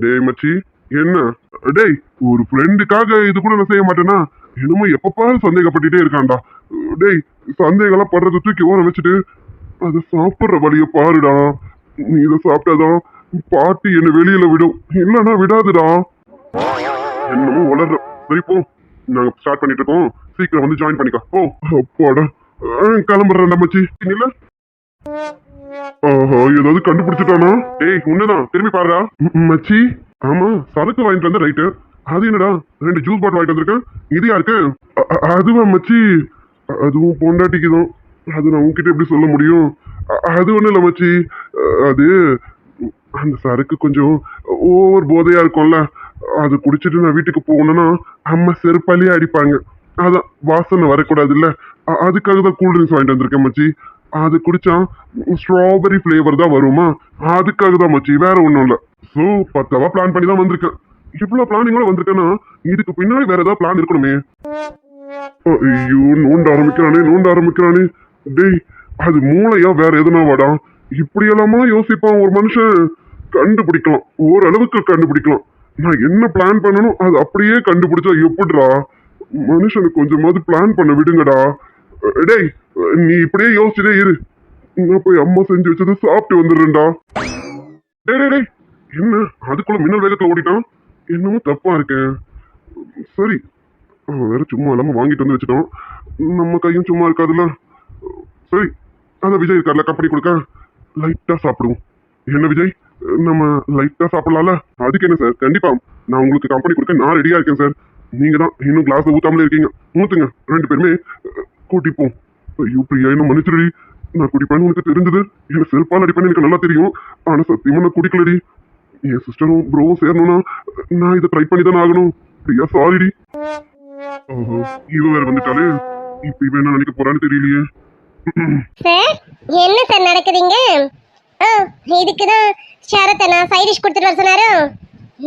டேய் மச்சி என்ன? டேய் ஒரு ஃப்ரெண்டுக்காக இது கூட நான் செய்ய மாட்டேன்னா என்னமோ எப்ப பாரு சந்தேகப்பட்டுட்டே இருக்கான்டா. டேய் சந்தேகம் படுறத தூக்கி ஓரம் வச்சுட்டு அதை சாப்பிட்ற வழிய பாருடா. நீ இதை சாப்பிட்டாதான் பாட்டி என்ன வெளியில விடும், இல்லைன்னா விடாதுடா. என்னமோ வளர்ற. சரி போ, நாங்க ஸ்டார்ட் பண்ணிட்டு இருக்கோம், சீக்கிரம் வந்து ஜாயின் பண்ணிக்கோ. ஓ அப்பாடா, கிளம்புறேன் மச்சி. இல்ல ஆஹா ஏதாவது கண்டுபிடிச்சிட்டானா? டேய் உன்னதான் திரும்பி பாருடா. மச்சி ஆமா சரக்கு வாங்கிட்டு வந்த ரைட்டு, அது என்னடா 2 ஜூஸ் பாட்டில் வாங்கிட்டு வந்திருக்கேன், இது யாருக்கு? அதுவா மச்சி, அதுவும் பொண்டாட்டிக்கு தான். அது நான் உங்ககிட்ட எப்படி சொல்ல முடியும்? அது ஒண்ணும் இல்ல மச்சி, அது அந்த சரக்கு கொஞ்சம் ஓவர் போதையா இருக்கும்ல, அது குடிச்சிட்டு நான் வீட்டுக்கு போகணும்னா அம்மா செருப்பாலேயே அடிப்பாங்க. அதான் வாசனை வரக்கூடாது இல்ல, அதுக்காக தான் கூல் ட்ரிங்க்ஸ் வாங்கிட்டு வந்திருக்கேன் மச்சி. அது குடிச்சா ஸ்ட்ராபெரி ஃபிளேவர் தான் வருமா, அதுக்காக தான் மச்சி, வேற ஒண்ணும் இல்ல. ஸோ பக்காவா பிளான் பண்ணி தான் வந்திருக்கேன். இவ்வளவு பிளானிங்கோட வந்திருக்கேன்னா இதுக்கு பின்னாடி வேற ஏதாவது பிளான் இருக்கணுமே. ஐயோ நோண்ட ஆரம்பிக்கிறானே. டேய் அது மூளையா வேற எதுனா வாடா? இப்படியெல்லாமா யோசிப்பான் ஒரு மனுஷன்? கண்டுபிடிக்கலாம், ஓரளவுக்கு கண்டுபிடிக்கலாம். நான் என்ன பிளான் பண்ணணும் அது அப்படியே கண்டுபிடிச்சா எப்படிடா? மனுஷனுக்கு கொஞ்சமாவது பிளான் பண்ண விடுங்கடா. டேய் நீ இப்படியே யோசிச்சுட்டே இரு, நான் போய் அம்மா செஞ்சு வச்சதை சாப்பிட்டு வந்துடுறேன்டா. டேய் என்ன அதுக்குள்ள மின்னல் வேகத்துல ஓடிட்டான்? என்னமோ தப்பா இருக்கேன். சரி வேற சும்மா இல்லாம வாங்கிட்டு வந்து வச்சுட்டோம், நம்ம கையும் சும்மா இருக்காதுல்ல. சரி அதான் விஜய் இருக்கார்ல கம்பெனி கொடுக்க, லைட்டா சாப்பிடுவோம். என்ன விஜய், நம்ம லைட்டா சாப்பிடலாம்ல? அதுக்கு என்ன சார், கண்டிப்பா நான் உங்களுக்கு கம்பெனி கொடுக்க நான் ரெடியா இருக்கேன் சார். நீங்க தான் இன்னும் கிளாஸ் ஊத்தாமலே இருக்கீங்க, ஊத்துங்க 2 பேருமே கூட்டிப்போம். ஐயோ பிரியா என்ன மன்னிச்சிருடி, நான் குடிப்பேன்னு உனக்கு தெரிஞ்சது, எனக்கு செருப்பால் அடிப்பேன்னு எனக்கு நல்லா தெரியும். ஆனா சத்தியமா நான் குடிக்கலடி. என் சிஸ்டரும் ப்ரோவும் சேரணும்னா நான் இதை ட்ரை பண்ணி தானே ஆகணும். பிரியா சாரிடி. இவ வேற வந்துட்டாலே, இப்ப இவ என்ன நினைக்க போறான்னு தெரியலையே. சார் என்ன சார் நடக்குதுங்க? இதுக்குதான் ஷரத்தை நான் சைட் டிஷ் கொடுத்துட்டு வர சொன்னாரு.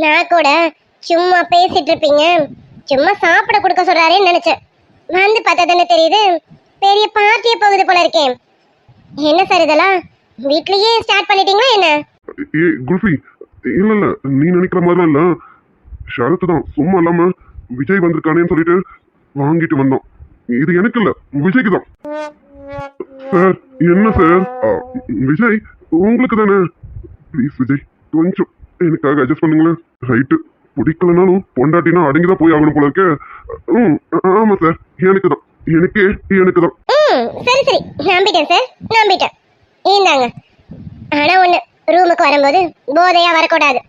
நான் கூட சும்மா பேசிட்டு இருப்பீங்க, சும்மா சாப்பிட கொடுக்க சொல்றாருன்னு நினைச்சேன். வந்து பார்த்தா தானே தெரியுது பெரிய பார்ட்டியே போகுது போல இருக்கேன். என்ன சார் இதெல்லாம் வீட்லயே ஸ்டார்ட் பண்ணிட்டீங்களா என்ன? குல்ஃபி இல்ல நீ நினைக்கிற மாதிரிலாம் இல்ல, ஷரத்து தான். சும்மா இல்லாம விஜய் வந்திருக்கானேன்னு சொல்லிட்டு வாங்கிட்டு வந்தோம். இது எனக்கு இல்ல, விஜய்க்கு தான். சார் என்ன சார், விஜய் உங்களுக்கு தானே. ப்ளீஸ் விஜய் கொஞ்சம் எனக்காக அட்ஜஸ்ட் பண்ணுங்களேன். ரைட்டு பிடிக்கலனாலும் பொண்டாட்டினா அடங்கிதான் போய் ஆகணும் போல இருக்கு. ஆமா சார் எனக்கு தான், எனக்கு தான். சரி சரி நம்பிட்டேன் சார், நம்பிட்டேன். இந்தாங்க. ஆனா ஒண்ணு, ரூமுக்கு வரும்போது போதையா வரக்கூடாது,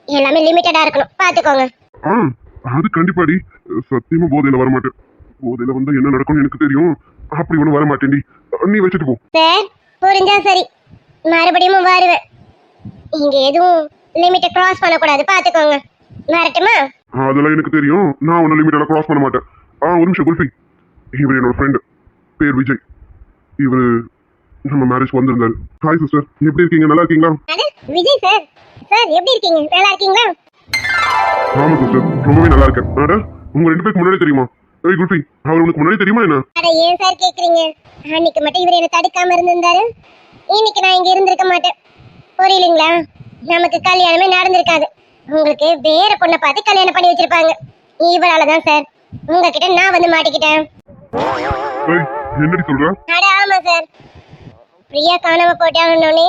எல்லாமே லிமிட்டடா இருக்கணும், பாத்துக்கோங்க. அது கண்டிப்பாடி, சத்தியமா போதையில வரமாட்டேன். போதையில வந்தா என்ன நடக்கும்னு எனக்கு தெரியும், அப்படி ஒண்ணு வர மாட்டேன்டி. நீ வச்சுட்டு போ சார். புரிஞ்சா சரி, மறுபடியும் வருவேன். இங்க எதுவும் லிமிட்டை கிராஸ் பண்ணக்கூடாது, பாத்துக்கோங்க. வரட்டுமா? அதெல்லாம் எனக்கு தெரியும், நான் ஒன்னும் லிமிட்டெல்லாம் கிராஸ் பண்ண மாட்டேன். ஒரு நிமிஷம் குல்ஃபி, இவர் என்னோட ஃப்ரெண்டு, பேர் விஜய். இவரு நம்ம மேரேஜ் வந்திருந்தாரு. ஹாய் சிஸ்டர், எப்படி இருக்கீங்க, நல்லா இருக்கீங்களா? விஜய் சார், சார் எப்படி இருக்கீங்க, நல்லா இருக்கீங்களா? ஆமா சிஸ்டர் ரொம்பவே நல்லா இருக்கேன். அட உங்க 2 பேருக்கு முன்னாடி தெரியுமா? ஏய் குல்ஃபி, அவர் உங்களுக்கு முன்னாடி தெரியுமா என்ன? அட ஏன் சார் கேக்குறீங்க? அன்னைக்கு மட்டும் இவர் என்ன தடுக்காம இருந்திருந்தாரு, இன்னைக்கு நான் இங்க இருந்திருக்க மாட்டேன். புரியலீங்களா? நமக்கு கல்யாணமே நடந்திருக்காது, உங்களுக்கு வேற பொண்ணை பார்த்து கல்யாணம் பண்ணி வச்சிருப்பாங்க. இவராலதான் சார் உங்ககிட்ட நான் வந்து மாட்டிக்கிட்டேன். என்னடி சொல்ற? அட ஆமா சார், பிரியா காணாம போட்டாங்கன்னே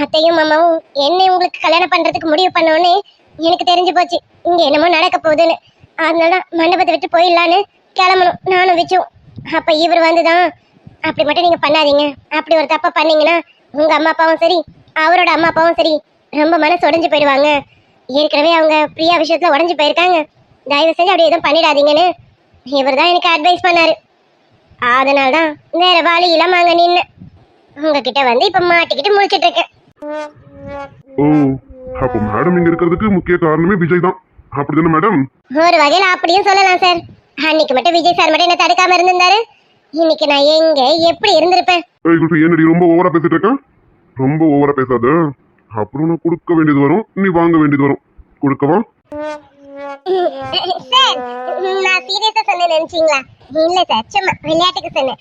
அத்தையும் மாமாவும் என்னை உங்களுக்கு கல்யாணம் பண்றதுக்கு முடிவு பண்ணோன்னே எனக்கு தெரிஞ்சு போச்சு இங்க என்னமோ நடக்க போகுதுன்னு. அதனால மண்டபத்தை விட்டு போயிடலான்னு கிளம்பணும் நானும் வச்சோம். அப்ப இவர் வந்துதான், அப்படி மட்டும் நீங்க பண்ணாதீங்க, அப்படி ஒரு தப்ப பண்ணீங்கன்னா உங்க அம்மா அப்பாவும் சரி அவரோட அம்மா அப்பாவும் சரி ரொம்ப மனசு உடைஞ்சு போயிடுவாங்க. ஏற்கனவே அவங்க பிரியா விஷயத்துல உடஞ்சு போயிருக்காங்க, தயவு செஞ்சு அப்படி எதுவும் பண்ணிடாதீங்கன்னு இவர் தான் எனக்கு அட்வைஸ் பண்ணாரு. அதனால்தான் வேற வழி இல்லாம அங்க நின்று உங்ககிட்ட வந்து இப்ப மாட்டிக்கிட்டு முடிச்சிட்டு இருக்கேன். ஓ, அப்ப மேடம் இங்க இருக்கிறதுக்கு முக்கிய காரணமே விஜய் தான், அப்படிதானே மேடம்? ஒரு வகையில அப்படியும் சொல்லலாம் சார். அன்னைக்கு மட்டும் விஜய் சார் மட்டும் என்ன தடுக்காம இருந்திருந்தாரு, இன்னைக்கு நான் எங்க எப்படி இருந்திருப்பேன். ஏய் குல்ஃபி, என்னடி ரொம்ப ஓவரா பேசிட்டு இருக்க? ரொம்ப ஓவரா பேசாத, அப்புறம் நான் கொடுக்க வேண்டியது வரும், நீ வாங்க வேண்டியது வரும். கொடுக்கவா? சார், நான் சீரியஸா சொன்னேன் நினைச்சீங்களா? இல்ல சார், சும்மா விளையாட்டுக்கு சொன்னேன்.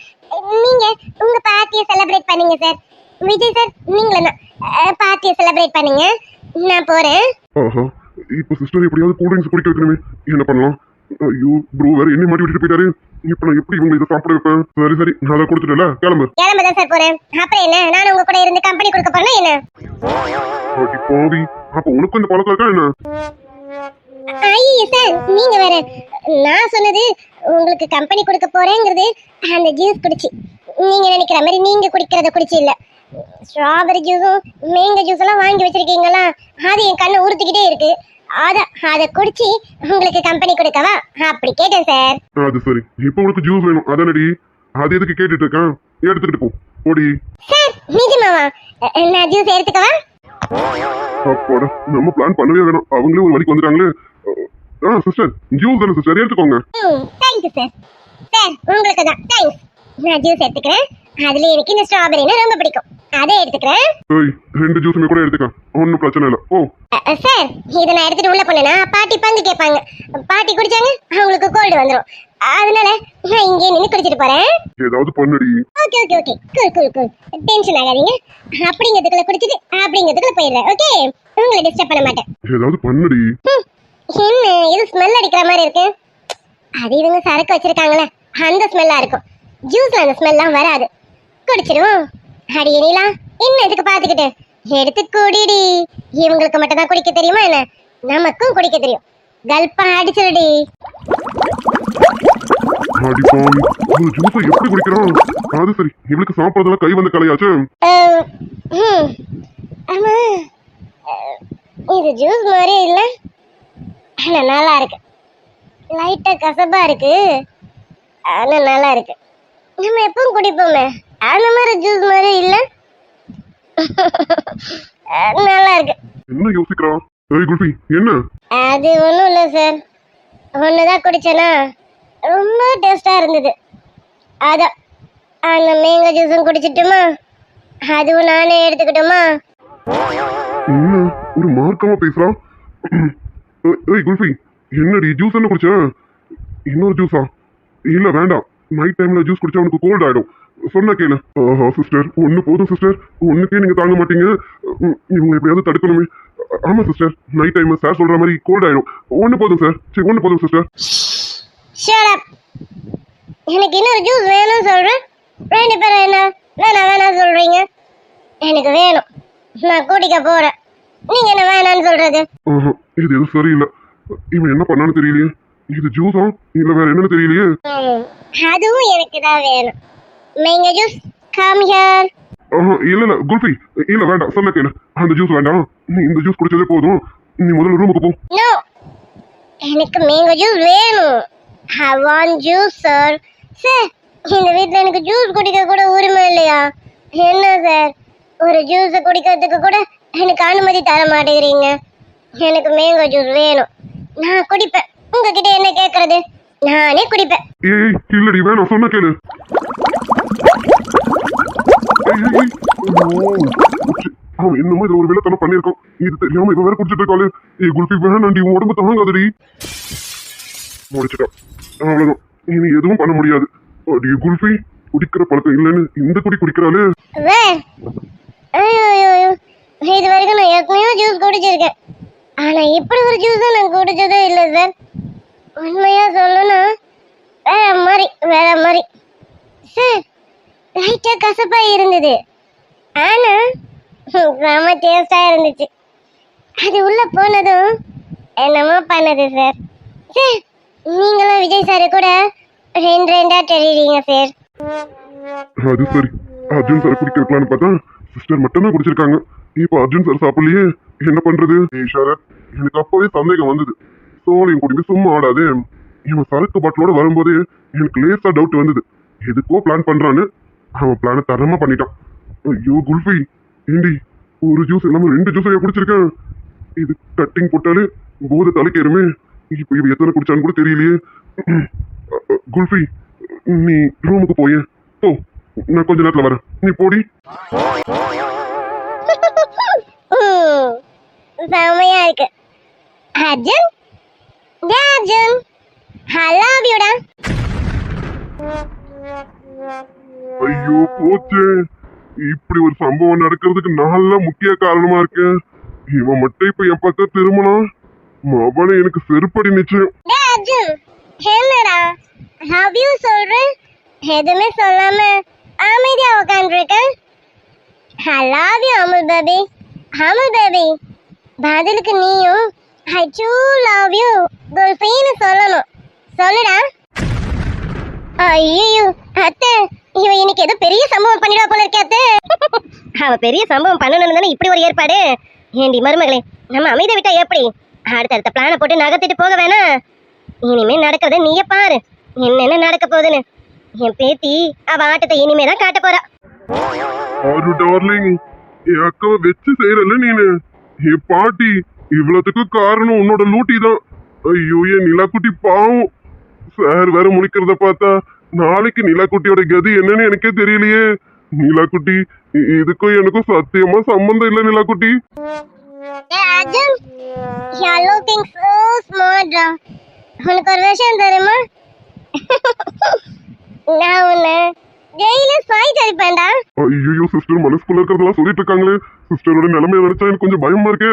நீங்க உங்க பார்ட்டியை செலிப்ரேட் பண்ணுங்க சார். விஜய் சார், நீங்களும் பார்ட்டியை செலிப்ரேட் பண்ணுங்க, நான் போறேன். ஆஹா, இப்போ சிஸ்டர் எப்படியாவது கூல் ட்ரிங்க்ஸ் குடிக்க வைக்கணுமே, என்ன பண்ணலாம்? ஐயோ ப்ரோ வேற என்ன மாட்டி விட்டுட்டு போயிட்டாரு, இப்போ நான் எப்படி இவங்க இதை சாப்பிட வைப்பேன்? சரி சரி, நான் அதை கொடுத்துட்டல, கிளம்பு. கிளம்பதான் சார் போறேன். அப்புறம் என்ன, நான் உங்க கூட இருந்து கம்பெனி கொடுக்க போறேன் என்ன? ஓகே போவி, அப்ப உனக்கு இந்த பழக்கம் இருக்கா என்ன? ஐயே சார், நீங்க வேற. நான் சொன்னது உங்களுக்கு கம்பெனி கொடுக்க போறேங்கிறது அந்த ஜூஸ் குடிச்சு, நீங்க நினைக்கிற மாதிரி நீங்க குடிக்கிறத குடிச்சு இல்ல. ஸ்ட்ராபெரி ஜூஸும் மேங்கோ ஜூஸ் எல்லாம் வாங்கி வச்சிருக்கீங்களா, அது என் கண்ணை உறுத்திக்கிட்டே இருக்கு. அத குடிச்சு உங்களுக்கு கம்பெனி கொடுக்கவா அப்படி கேட்டேன் சார். அது சரி, இப்போ உனக்கு ஜூஸ் வேணும் அதானடி? அது எதுக்கு கேட்டுட்டு இருக்கான்? எடுத்துக்கிட்டு போ, ஓடி. சார் நிஜமாவா? நான் ஜூஸ் எடுத்துக்கவா? அப்பாடா, நம்ம பிளான் பண்ணவே வேணும், அவங்களே ஒரு வழிக்கு வந்துட்டாங்களே. சிஸ்டர் ஜூஸ் தானே சிஸ்டர், எடுத்துக்கோங்க. Thank you sir. சார் உங்களுக்கு தான் தேங்க்ஸ். நான் ஜூஸ் எடுத்துக்கிறேன். அதுல எனக்கு இந்த ஸ்ட்ராபெரினா ரொம்ப பிடிக்கும், அதை எடுத்துக்கிறேன். ஏய், 2 ஜூஸுமே கூட எடுத்துக்க, ஒன்றும் பிரச்சனை இல்லை. ஓ சார், இதை நான் எடுத்துட்டு உள்ள போனேன்னா பாட்டி பங்கு கேட்பாங்க. பாட்டி குடிச்சாங்க அவங்களுக்கு கோல்டு வந்துடும். அதனால நான் இங்கே நின்று குடிச்சிட்டு போறேன். ஏதாவது பண்ணுடி. Okay okay okay, cool cool cool, tension ஆகாதீங்க. அப்படிங்கிறதுக்குள்ள குடிச்சிட்டு அப்படிங்கிறதுக்குள்ள போயிடுறேன். ஓகே, உங்களை டிஸ்டர்ப் பண்ண மாட்டேன். ஏதாவது பண்ணுடி. என்ன இது ஸ்மெல் அடிக்கிற மாதிரி இருக்கு? அது இவங்க சரக்கு வச்சிருக்காங்களே அந்த ஸ்மெல்லா இருக்கும். ஜூஸ்ல அந்த ஸ்மெல்லாம் வராது. குடிச்சிடுவோம். அடியே நீலா, என்ன இதுக்கு பாத்துக்கிட்டு எடுத்து குடிடி. இவங்களுக்கு மட்டும் தான் குடிக்க தெரியுமா என்ன? நமக்கும் குடிக்க தெரியும். கல்பா அடிச்சிருடி. அடி பாவி, ஒரு ஜூஸை எப்படி குடிக்கிறான்? அது சரி, இவளுக்கு சாப்பிடுறதுல கை வந்து கலையாச்சு. ஆமா, இது ஜூஸ் மாதிரி இல்ல, ஆனா நல்லா இருக்கு. லைட்டா கசப்பா இருக்கு, ஆனா நல்லா இருக்கு. நம்ம எப்பவும் குடிப்போமே அந்த மாதிரி ஜூஸ் மாதிரி இல்ல. நல்லா இருக்கு. என்ன யோசிக்கிறான்? ஏய் குல்ஃபி, என்ன? அது ஒண்ணும் இல்ல சார், ஒண்ணுதான் குடிச்சேனா ரொம்ப டேஸ்டா இருந்தது. அதான் அந்த மேங்கோ ஜூஸும் குடிச்சிட்டுமா, அதுவும் நானே எடுத்துக்கிட்டோமா. என்ன ஒரு மார்க்கமா பேசுறான்? ஏய் குல்ஃபி, என்னடி ஜூஸ் என்ன குடிச்ச? இன்னொரு ஜூஸா? இல்ல வேண்டாம், நைட் டைம்ல ஜூஸ் குடிச்சா உனக்கு கோல்ட் ஆயிடும். சொன்ன கேளு. ஆஹா சிஸ்டர், ஒண்ணு போதும் சிஸ்டர், ஒண்ணுக்கே நீங்க தாங்க மாட்டீங்க. இவங்க எப்படியாவது தடுக்கணுமே. ஆமா சிஸ்டர், நைட் டைம் சார் சொல்ற மாதிரி கோல்ட் ஆயிடும். ஒண்ணு போதும் சார், சரி ஒண்ணு போதும் சிஸ்டர். Shut up. எனக்கு இன்னொரு ஜூஸ் வேணும் சொல்றேன், ரெண்டு பேரும் என்ன வேணாம் சொல்றீங்க. எனக்கு வேணும், நான் குடிக்க போறேன். நீங்க என்ன வேணாம்னு சொல்றது? இது எதுவும் சரியில்லை. இவன் என்ன பண்ணான்னு தெரியலையே. இது ஜூஸா இல்ல வேற என்னன்னு தெரியலையே. அதுவும் எனக்கு தான் வேணும். Mango juice, come here. இல்ல குல்ஃபி, இல்ல வேண்டாம், சொன்ன கேளு. அந்த ஜூஸ் வேண்டாம், நீ இந்த ஜூஸ் குடிச்சதே போதும். நீ முதல்ல ரூமுக்கு போ. நோ, எனக்கு மேங்கோ ஜூஸ் வேணும். I want juice sir. Sir, இந்த வீட்ல எனக்கு ஜூஸ் குடிக்க கூட உரிமை இல்லையா? என்ன சார், ஒரு ஜூஸ் குடிக்கிறதுக்கு கூட எனக்கு அனுமதி தர மாட்டேங்கிறீங்க. எனக்கு மேங்கோ ஜூஸ் வேணும், நான் குடிப்பேன். உங்ககிட்ட என்ன கேக்குறது, நானே குடிப்பேன். ஏய் இல்லடி, வேணாம், சொன்ன கேளு. அவன் என்னமோ இதுல ஒரு வில்லத்தனம் பண்ணிருக்கான், இது தெரியாம இவன் வேற குடிச்சிட்டு இருக்காளு. ஏய் குல்ஃபி வேணாண்டி, உன் உடம்பு தாங்காதடி. முடிச்சிட்டா, அவ்வளவுதான், இனி எதுவும் பண்ண முடியாது. அடி குல்ஃபி, குடிக்கிற பழக்கம் இல்லைன்னு இந்த குடி குடிக்கிறாளே. இது வரைக்கும் நான் எத்தனையோ ஜூஸ் குடிச்சிருக்கேன், ஆனா இப்படி ஒரு ஜூஸ் நான் குடிச்சதே இல்லை சார். உண்மையா சொல்லணும், வேற மாதிரி சார். லைட்டா கசப்பா இருந்தது, ஆனா செம டேஸ்டா இருந்துச்சு. அது உள்ள போனதும் என்னமோ பண்ணது சார். சார், நீங்களும் விஜய் சார் கூட ரெண்டா தெரியுறீங்க சார். அது சரி, அர்ஜுன் சார் குடிக்க வைக்கலான்னு பார்த்தா சிஸ்டர் மட்டும் தான் குடிச்சிருக்காங்க. இப்போ அர்ஜுன் சார் சாப்பிடலையே, என்ன பண்றது? ஷரத், எனக்கு அப்பவே சந்தேகம் வந்தது. சோழியம் குடிங்க சும்மா ஆடாது. இவன் சரக்கு பாட்டிலோட வரும்போது எனக்கு லேசா டவுட் வந்தது, எதுக்கோ பிளான் பண்றான்னு. அவன் பிளான தரமா பண்ணிட்டான். ஐயோ குல்ஃபி, ஏண்டி ஒரு ஜூஸ் இல்லாம 2 ஜூஸ் குடிச்சிருக்கேன். இது கட்டிங் போட்டாலே போதை தலைக்கேறுமே. இப்ப இவ எத்தனை குடிச்சான்னு கூட தெரியலையே. குல்ஃபி, நீ ரூமுக்கு போய போ, நான் கொஞ்ச நேரத்துல வரேன், நீ போடி. செமையா இருக்கு Arjun. Arjun, I love you டா. ஐயோ போச்சே, இப்படி ஒரு சம்பவம் நடக்கிறதுக்கு நான் முக்கிய காரணமா இருக்கேன். இவன் மட்டும் இப்ப என் பக்கம் திரும்பணும், அவனை எனக்கு செருப்படி நிச்சயம். அர்ஜுன், என்னடா love you சொல்ற, எதுவுமே சொல்லாம அமைதியா உட்காந்துருக்க. I love you Amul baby. Amul baby, பதிலுக்கு நீயும் I too love you குல்ஃபின்னு சொல்லணும். சொல்லுடா. ஐயோ அத்தை, இவ இன்னைக்கு ஏதோ பெரிய சம்பவம் பண்ணிடுவா போல இருக்கே அத்தை. அவ பெரிய சம்பவம் பண்ணணும்னு தானே இப்படி ஒரு ஏற்பாடு. ஏண்டி மருமகளே, நம்ம அமைதி விட்டா எப்படி? அடுத்தடுத்த பிளானை போட்டு நகர்த்திட்டு போக வேணாம். இனிமே நடக்கிறத நீயே பாரு, என்னென்ன நடக்க போகுதுன்னு. என் பேத்தி அவ ஆட்டத்தை இனிமே தான் காட்ட போறா. ஆரு டார்லிங், என் அக்காவை வச்சு செய்யறல நீனு. என் பாட்டி, இவ்வளவுக்கு காரணம் உன்னோட லூட்டி தான். ஐயோ என் நிலாக்குட்டி பாவம். சார் வேற முடிக்கிறத பார்த்தா நாளைக்கு நிலாக்குட்டியோட கதி என்னன்னு எனக்கே தெரியலையே. நிலாக்குட்டி, இதுக்கும் எனக்கும் சத்தியமா சம்பந்தம் இல்ல Nilakutti. Arjun, you are looking so smart டா. உனக்கு ஒரு விஷயம் தெரியுமா? நான் உன்னை டெய்லி ஃபைட் அடிப்பேன்டா. ஐயோ சிஸ்டர், மனசுக்குள்ள இருக்கிறதெல்லாம் சொல்லிட்டு இருக்காங்களே. சிஸ்டரோட நிலைமையை நினைச்சா எனக்கு கொஞ்சம் பயமா இருக்கு.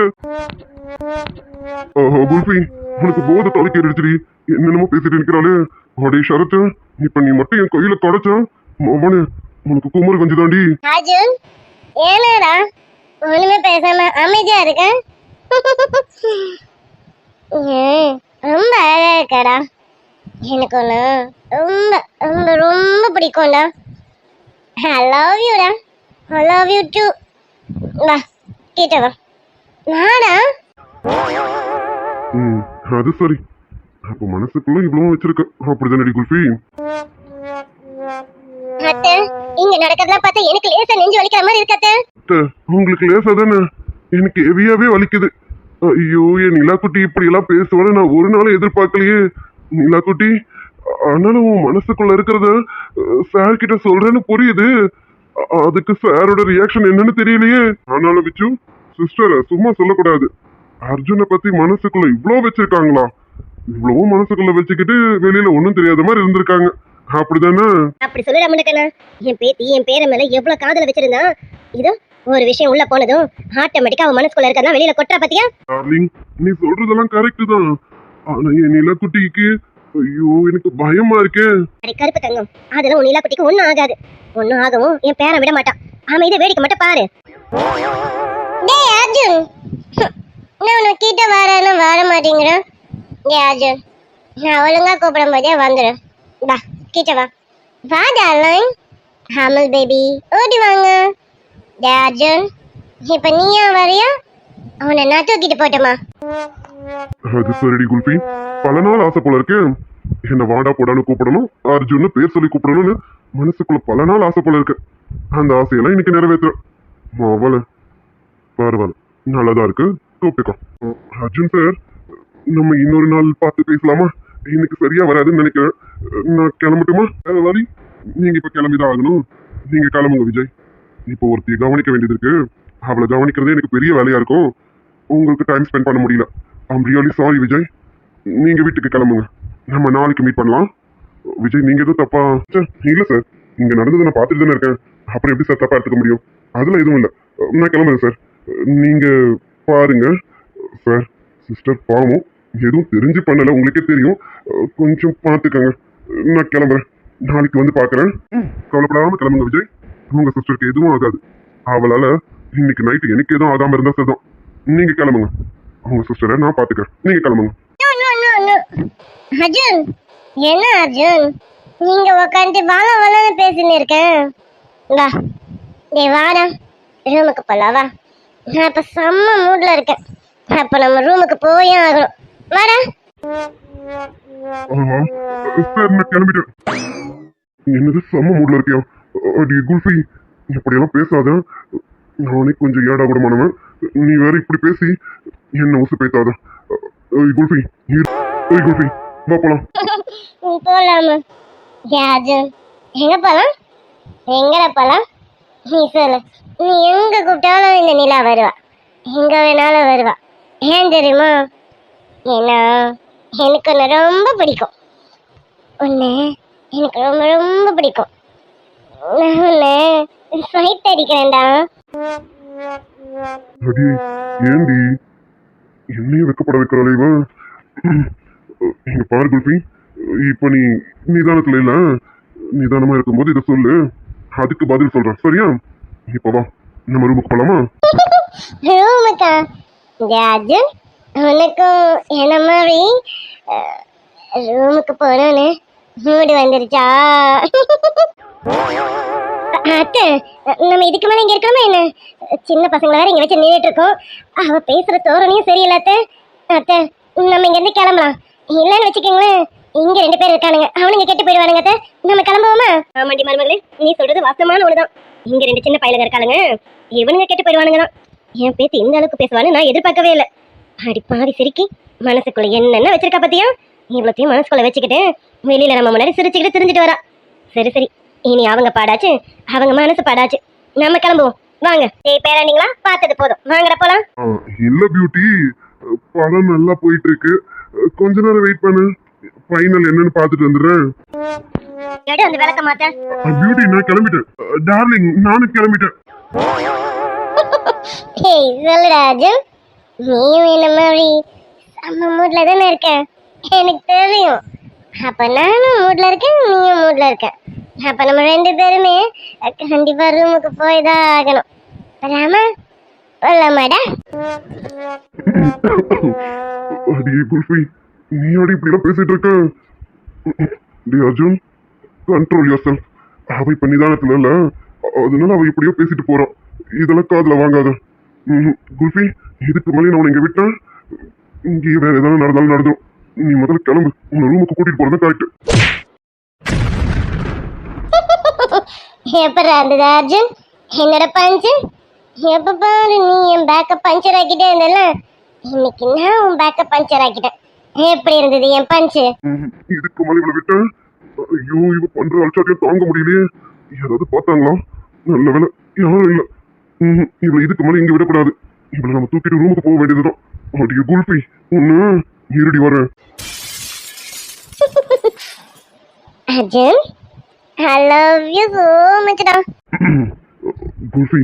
குல்ஃபி, உனக்கு போதை தலைக்கு அடிச்சிடி, என்னென்னமோ பேசிட்டு இருக்கிறாளே. அடே ஷரத்து, இப்ப நீ மட்டும் என் கையில தொடச்சா மவனே, உனக்கு குமர் கொஞ்சம் தாண்டி. அர்ஜுன், ஏனடா ஒண்ணுமே பேசாம அமைதியா இருக்க? ரொம்ப அழகா இருக்கடா. எனக்கு ஒண்ணு ரொம்ப ரொம்ப ரொம்ப பிடிக்கும்டா. I love you டா. I love you too. வா, கிட்ட வா. நாடா? அது சரி, அப்ப மனசுக்குள்ள இவ்வளவு வச்சிருக்க, அப்படிதானடி குல்ஃபி? அத்தை, இங்க நடக்கிறதெல்லாம் பார்த்தா எனக்கு லேசா நெஞ்சு வலிக்கிற மாதிரி இருக்கு அத்தை. உங்களுக்கு லேசா தானே, எனக்கு ஹெவியாவே வலிக்குது. ஐயோ என் நிலாக்குட்டி இப்படி எல்லாம் பேசுவான்னு நான் ஒரு நாளும் எதிர்பார்க்கலையே. நிலாக்குட்டி, ஆனாலும் உன் மனசுக்குள்ள இருக்கிறத சார் கிட்ட சொல்றேன்னு புரியுது. அதுக்கு சாரோட ரியாக்ஷன் என்னன்னு தெரியலையே. ஆனாலும் விச்சு, சிஸ்டர் சும்மா சொல்லக்கூடாது. அர்ஜுனை பத்தி மனசுக்குள்ள இவ்வளோ வச்சிருக்காங்களா? இவ்வளவோ மனசுக்குள்ள வச்சுக்கிட்டு வெளியில ஒன்னும் தெரியாத மாதிரி இருந்திருக்காங்க, அப்படிதானே? அப்படி சொல்லிட முடியக்கண்ணா. என் பேத்தி என் பேரை மேல எவ்வளவு காதல வச்சிருந்தா, இதோ ஒரு விஷயம் உள்ள போனதும் ஆட்டோமேட்டிக்கா அவன் மனசுக்குள்ள இருக்கறதெல்லாம் வெளியில கொட்டற பாத்தியா? டார்லிங், நீ சொல்றதெல்லாம் கரெக்ட் தான். ஆனா என் நிலக்குட்டிக்கு ஐயோ எனக்கு பயமா இருக்கே. அடி கருப்பு தங்கம், அதெல்லாம் உன் நிலக்குட்டிக்கு ஒண்ணும் ஆகாது. ஒண்ணும் ஆகவும் என் பேரை விட மாட்டான். ஆமா, இதை வேடிக்கை மட்டும் பாரு. டேய் அர்ஜுன், நான் உன்னை கிட்ட வரேன்னு வர மாட்டேங்கிறேன். டேய் அர்ஜுன், நான் ஒழுங்கா கூப்பிடும் போதே வந்துடும். வா, கிட்ட வா. வா டார்லிங். அமுல் பேபி, ஓடி வாங்க. டேய் அர்ஜுன், இப்ப நீயா வரியா? அவனை நான் தூக்கிட்டு போட்டோமா? அது சரிடி குல்ஃபி, பல நாள் ஆசை போல இருக்கு. என்ன வாடா போடான்னு கூப்பிடணும், அர்ஜுன்னு பேர் சொல்லி கூப்பிடணும்னு மனசுக்குள்ள பல நாள் ஆசை போல இருக்கு. அந்த ஆசையெல்லாம் இன்னைக்கு நிறைவேற்றுறேன். அவள பரவாயில்ல, நல்லதா இருக்கு, கூப்பிட்டுக்கோ. அர்ஜுன் சார், நம்ம இன்னொரு நாள் பார்த்து பேசலாமா? இன்னைக்கு சரியா வராதுன்னு நினைக்கிறேன். நான் கிளம்பட்டுமா? வழி, நீங்க இப்ப கிளம்பிதான் ஆகணும். நீங்க கிளம்புங்க விஜய். இப்போ ஒருத்தைய கவனிக்க வேண்டியது இருக்கு. அவளை கவனிக்கிறதே எனக்கு பெரிய வேலையா இருக்கும். உங்களுக்கு டைம் ஸ்பெண்ட் பண்ண முடியல. I'm really sorry Vijay. நீங்க வீட்டுக்கு கிளம்புங்க, நம்ம நாளைக்கு மீட் பண்ணலாம். விஜய், நீங்க எதுவும் தப்பா? இல்ல சார், இங்க நடந்ததை நான் பார்த்துட்டு தானே இருக்கேன். அப்புறம் எப்படி சார் தப்பா எடுத்துக்க முடியும்? அதெல்லாம் எதுவும் இல்லை. நான் கிளம்புறேன் சார், நீங்க பாருங்க. சார், சிஸ்டர் பாவம், எதுவும் தெரிஞ்சு பண்ணல, உங்களுக்கே தெரியும். கொஞ்சம் பார்த்துக்கங்க. நான் கிளம்புறேன், நாளைக்கு வந்து பார்க்குறேன். கவலைப்படாம கிளம்புங்க விஜய். உங்க சிஸ்டருக்கு எதுவும் ஆகாது. அவளால இன்னைக்கு நைட்டு எனக்கு எதுவும் ஆகாம இருந்தா சரிதான். நீங்க கிளம்புங்க, உங்க சிஸ்டரை நான் பாத்துக்கிறேன். நீங்க கிளம்புங்க. அர்ஜுன், என்ன அர்ஜுன், நீங்க உட்காந்து வாழ வாழன்னு பேசின்னு இருக்கேன். வா, டேய் வாடா, ரூமுக்கு போலாம் வா. நான் இப்ப செம்ம மூட்ல இருக்கேன். அப்ப நம்ம ரூமுக்கு போயே ஆகணும். வாடா. சார், நான் கிளம்பிட்டேன். என்னது செம்ம மூட்ல இருக்கியா? அடி குல்ஃபி, இப்படியெல்லாம் பேசாத. நானே கொஞ்சம் ஏடா கூடமானவன், நீ வேற இப்படி பேசி என்ன உசு பேத்தாத. குல்ஃபி குல்ஃபி வா போலாம். போலாமா? அர்ஜுன், எங்க போலாம்? எங்கடா போலாம்? நீ சொல்லு. நீ எங்க கூப்பிட்டாலும் இந்த நிலா வருவா, எங்க வேணாலும் வருவா. ஏன் தெரியுமா? ஏன்னா எனக்கு உன்னை ரொம்ப பிடிக்கும். உன்னை எனக்கு ரொம்ப ரொம்ப பிடிக்கும். நான் உன்னை ஃபைட் அடிக்கிறேன்டா. அடி ஏண்டி என்னையும் வெக்கப்பட வைக்கிறாளே இவன். இங்க பாரு குல்ஃபி, இப்ப நீ நிதானத்துல இல்ல, நிதானமா இருக்கும்போது இதை சொல்லு, அதுக்கு பதில் சொல்றேன் சரியா? இப்ப வா நம்ம ரூமுக்கு போலாமா? ரூமுக்கா? அர்ஜுன், உனக்கும் என்ன மாதிரி ரூமுக்கு போகணும்னு மூடு வந்துருச்சா? அத்தை, நம்ம இதுக்கு மேலே இங்கே இருக்கலாமா என்ன? சின்ன பசங்களை வேற இங்கே வச்சு நின்றுட்டு இருக்கோம். அவ பேசுகிற தோரணையும் சரியில்லை அத்தை. அத்தை, நம்ம இங்கேருந்து கிளம்பலாம். இல்லைன்னு வச்சுக்கோங்களேன், இங்கே 2 பேர் இருக்கானுங்க, அவனுங்க கெட்டு போயிடுவானுங்க. அத்தை, நம்ம கிளம்புவோமா? ஆமாண்டி மருமகளே, நீ சொல்றது வாஸ்தவமான ஒண்ணுதான். இங்கே 2 சின்ன பையலுங்க இருக்காளுங்க, இவனுங்க கெட்டு போயிடுவானுங்க தான். என் பேத்தி இந்த அளவுக்கு பேசுவான்னு நான் எதிர்பார்க்கவே இல்லை. அடி பாவி சிரிக்கி, மனசுக்குள்ள என்னென்ன வச்சிருக்கா பத்தியா? இவ்வளோத்தையும் மனசுக்குள்ள வச்சுக்கிட்டு வெளியில நம்ம முன்னாடி சிரிச்சுக்கிட்டு தெரிஞ்சுட்டு வரா. சரி சரி, இனி அவங்க பாடாச்சு, அவங்க மனசு பாடாச்சு. நம்ம கிளம்புவோம் வாங்க. பேராண்டிங்களா, பார்த்தது போதும், வாங்கட போலாம். இல்ல பியூட்டி, படம் நல்லா போயிட்டு இருக்கு, கொஞ்ச நேரம் வெயிட் பண்ணு, ஃபைனல் என்னன்னு பார்த்துட்டு வந்துடுறேன். எடு அந்த விளக்க மாத்த. பியூட்டி நான் கிளம்பிட்டேன். டார்லிங் நானும் கிளம்பிட்டேன். ஏய் சொல்லுடா அர்ஜுன், நீயும் என்ன மாதிரி செம்ம மூட்ல தானே இருக்க, எனக்கு தெரியும். அப்ப நானும் மூட்ல இருக்கேன், நீயும் மூட்ல இருக்க. அப்ப நம்ம 2 பேருமே கண்டிப்பா ரூமுக்கு போய் தான் ஆகணும். ராமா போலாமாடா? அடியே குல்ஃபி, நீ அடி இப்படி எல்லாம் பேசிட்டு இருக்க? டி அர்ஜுன், கண்ட்ரோல் யுவர் செல்ஃப். அவ இப்ப நிதானத்துல இல்ல, அதனால அவ இப்படியோ பேசிட்டு போறான், இதெல்லாம் காதுல வாங்காத. குல்ஃபி, இதுக்கு மேலே நான் இங்க விட்டேன், இங்கேயே வேற ஏதாவது நடந்தாலும் நடந்துடும். நீ முதல்ல கிளம்பு, உன்னை ரூமுக்கு கூட்டிட்டு போறது கரெக்ட். எப்படி இருந்தது அர்ஜுன் என்னோட பஞ்சு? எப்ப பாரு நீ என் பேக்க பஞ்சர் ஆக்கிட்டே இருந்தல, இன்னைக்கு நான் உன் பேக்க பஞ்சர் ஆக்கிட்டேன். எப்படி இருந்தது என் பஞ்சு? இதுக்கு மேலே இவளை விட்டேன், ஐயோ இவ பண்ற அலட்சாட்டியம் தாங்க முடியலையே. யாராவது பார்த்தாங்களா? நல்ல வேலை யாரும் இல்லை. இவளை இதுக்கு மேலே இங்க விடக்கூடாது, இவளை நம்ம தூக்கிட்டு ரூமுக்கு போக வேண்டியதுதான். அடிய குல்ஃபி, ஒண்ணு இருடி வரேன். Arjun, I love you so much டா. குல்ஃபி,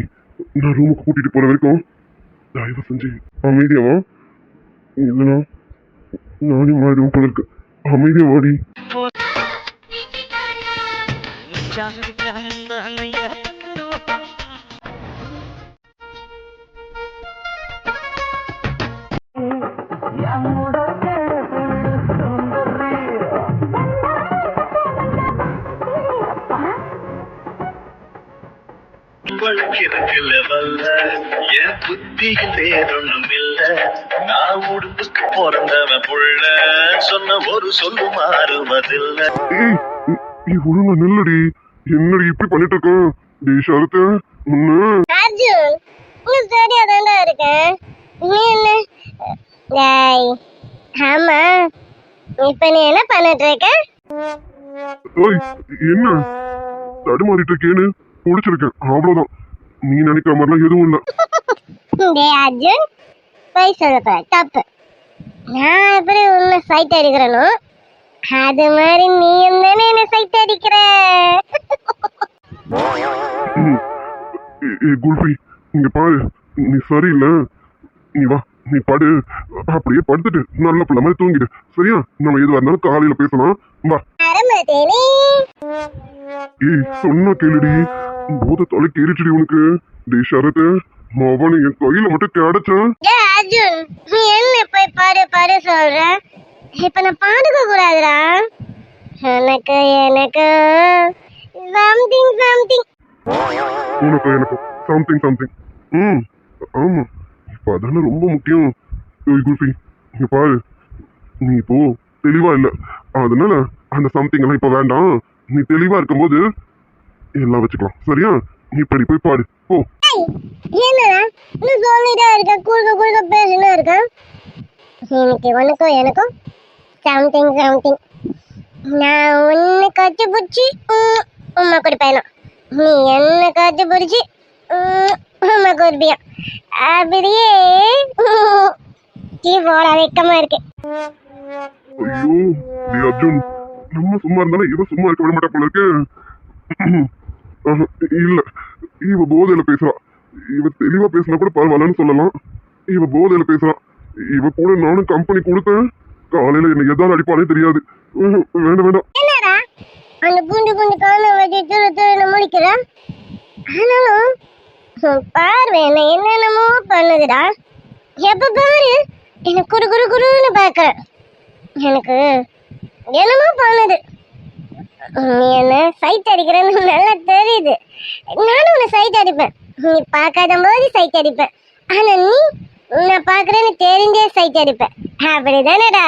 நான் ரூமுக்கு கூட்டிட்டு போற வரைக்கும் தயவு செஞ்சு அமைதியாவா, இல்லைனா நானே மாறிடுவோம் போல இருக்கு. அமைதியா வாடி. வழக்கிருக்கல வல்ல என் புத்தியில் வேறொன்னும் இல்ல, நான் உடுப்புக்கு பிறந்தவன் புள்ள, சொன்ன ஒரு சொல்லு மாறுவதில்லை. ஒழுங்கா நில்லடி, என்னடி இப்படி பண்ணிட்டு இருக்க? டி ஷரத்து, அர்ஜுன், நீ சரியா தான்டா இருக்க. நீ என்ன டேய்? ஆமா, இப்ப நீ என்ன பண்ணிட்டு இருக்க? என்ன தடுமாறிட்டு இருக்கேன்னு முடிச்சிருக்கேன், அவ்வளவுதான். நீ நினைக்கிற மாதிரிலாம் எதுவும் இல்ல. டேய் அர்ஜுன், போய் சொல்லப்ப தப்பு. நான் எப்படி உன்னை சைட் அடிக்கிறனோ அது மாதிரி நீயும் தானே என்ன சைட் அடிக்கிற. குல்ஃபி, இங்க பாரு, நீ சரியில்லை, நீ வா, நீ படு, அப்படியே படுத்துட்டு நல்ல பிள்ளை மாதிரி தூங்கிடு சரியா? நம்ம எதுவா இருந்தாலும் காலையில பேசலாம், வா. சொன்ன கேளுடி, போத தலை கேறிச்சுடி உனக்கு. டி ஷரத்து, மவனு என் கையில மட்டும் கிடைச்சா. அர்ஜுன், நீ என்ன போய் பாடு பாடு சொல்ற? இப்ப நான் பாடுக்க கூடாதுடா. எனக்கு எனக்கு சம்திங் சம்திங். உனக்கு எனக்கு சம்திங் சம்திங். ஆமா, இப்ப அதான ரொம்ப முக்கியம். குல்ஃபி, இங்க பாரு, நீ இப்போ தெளிவா இல்ல, அதனால அந்த சம்திங் எல்லாம் இப்ப வேண்டாம். நீ தெளிவா இருக்கும்போது எல்லாம் வச்சுக்கலாம் சரியா? நீ இப்படி போய் பாடு போ. டேய் என்னடா இன்னும் சொல்லிட்டே இருக்க, குறுக்க குறுக்க பேசினே இருக்க. இன்னைக்கு உனக்கும் எனக்கும் சம்திங் சம்திங். நான் உன்னை கட்டி பிடிச்சி உம்மா குடிப்பேனும், நீ என்ன கட்டி பிடிச்சி உம்மா குடிப்பியா. அப்படியே டீ போட வெக்கமா இருக்கு. ஐயோ டேய் அர்ஜுன், நம்ம சும்மா இருந்தாலும் இவ சும்மா இருக்க விட மாட்டா போல இருக்கு. இல்ல, இவ போதையில பேசுறா. இவ தெளிவா பேசினா கூட பரவாயில்லன்னு சொல்லலாம். இவ போதையில பேசுறா. இவ கூட நானும் கம்பெனி கொடுத்தேன். காலையில என்ன எதாவது அடிப்பானே தெரியாது. வேண்டாம் வேண்டாம். என்னடா அந்த குண்டு குண்டு காண வச்சு திரு திரு முடிக்கிற? ஆனாலும் பார்வை என்ன என்னென்னமோ பண்ணுதுடா. எப்ப பாரு என்ன குறு குறு குருன்னு பாக்குற. எனக்கு என்னமோ பண்ணுது. நீ என்ன சைட் அடிக்கிறன்னு நல்லா தெரியுது. நானும் உன்னை சைட் அடிப்பேன். நீ பார்க்காத போது சைட் அடிப்பேன். ஆனா நீ நான் பாக்குறேன்னு தெரிஞ்சே சைட் அடிப்பேன். அப்படிதானடா?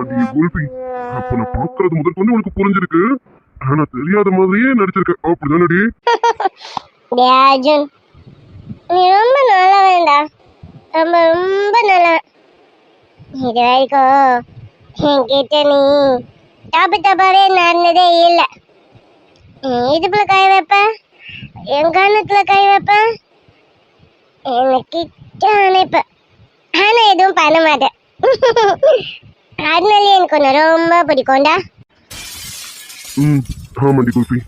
அடி குல்பி, அப்ப நான் பாக்குறது முதல் வந்து உனக்கு புரிஞ்சிருக்கு. ஆனா தெரியாத மாதிரியே நடிச்சிருக்க. அப்படிதானடி? டேய் அர்ஜுன், நீ ரொம்ப நல்லவன்டா. ரொம்ப ரொம்ப நல்லவன். இது வரைக்கும் என்கிட்ட நீ தப்பு தப்பாவே நடந்ததே இல்லை. இடுப்புல கை வைப்ப, என் கண்ணத்துல கை வைப்ப, என்னை கிட்ட அணைப்ப. ஆனா எதுவும் பண்ண மாட்டேன். அதனாலே எனக்கு ஒன்று ரொம்ப பிடிக்கும்டா. ஆமாண்டி குல்பி,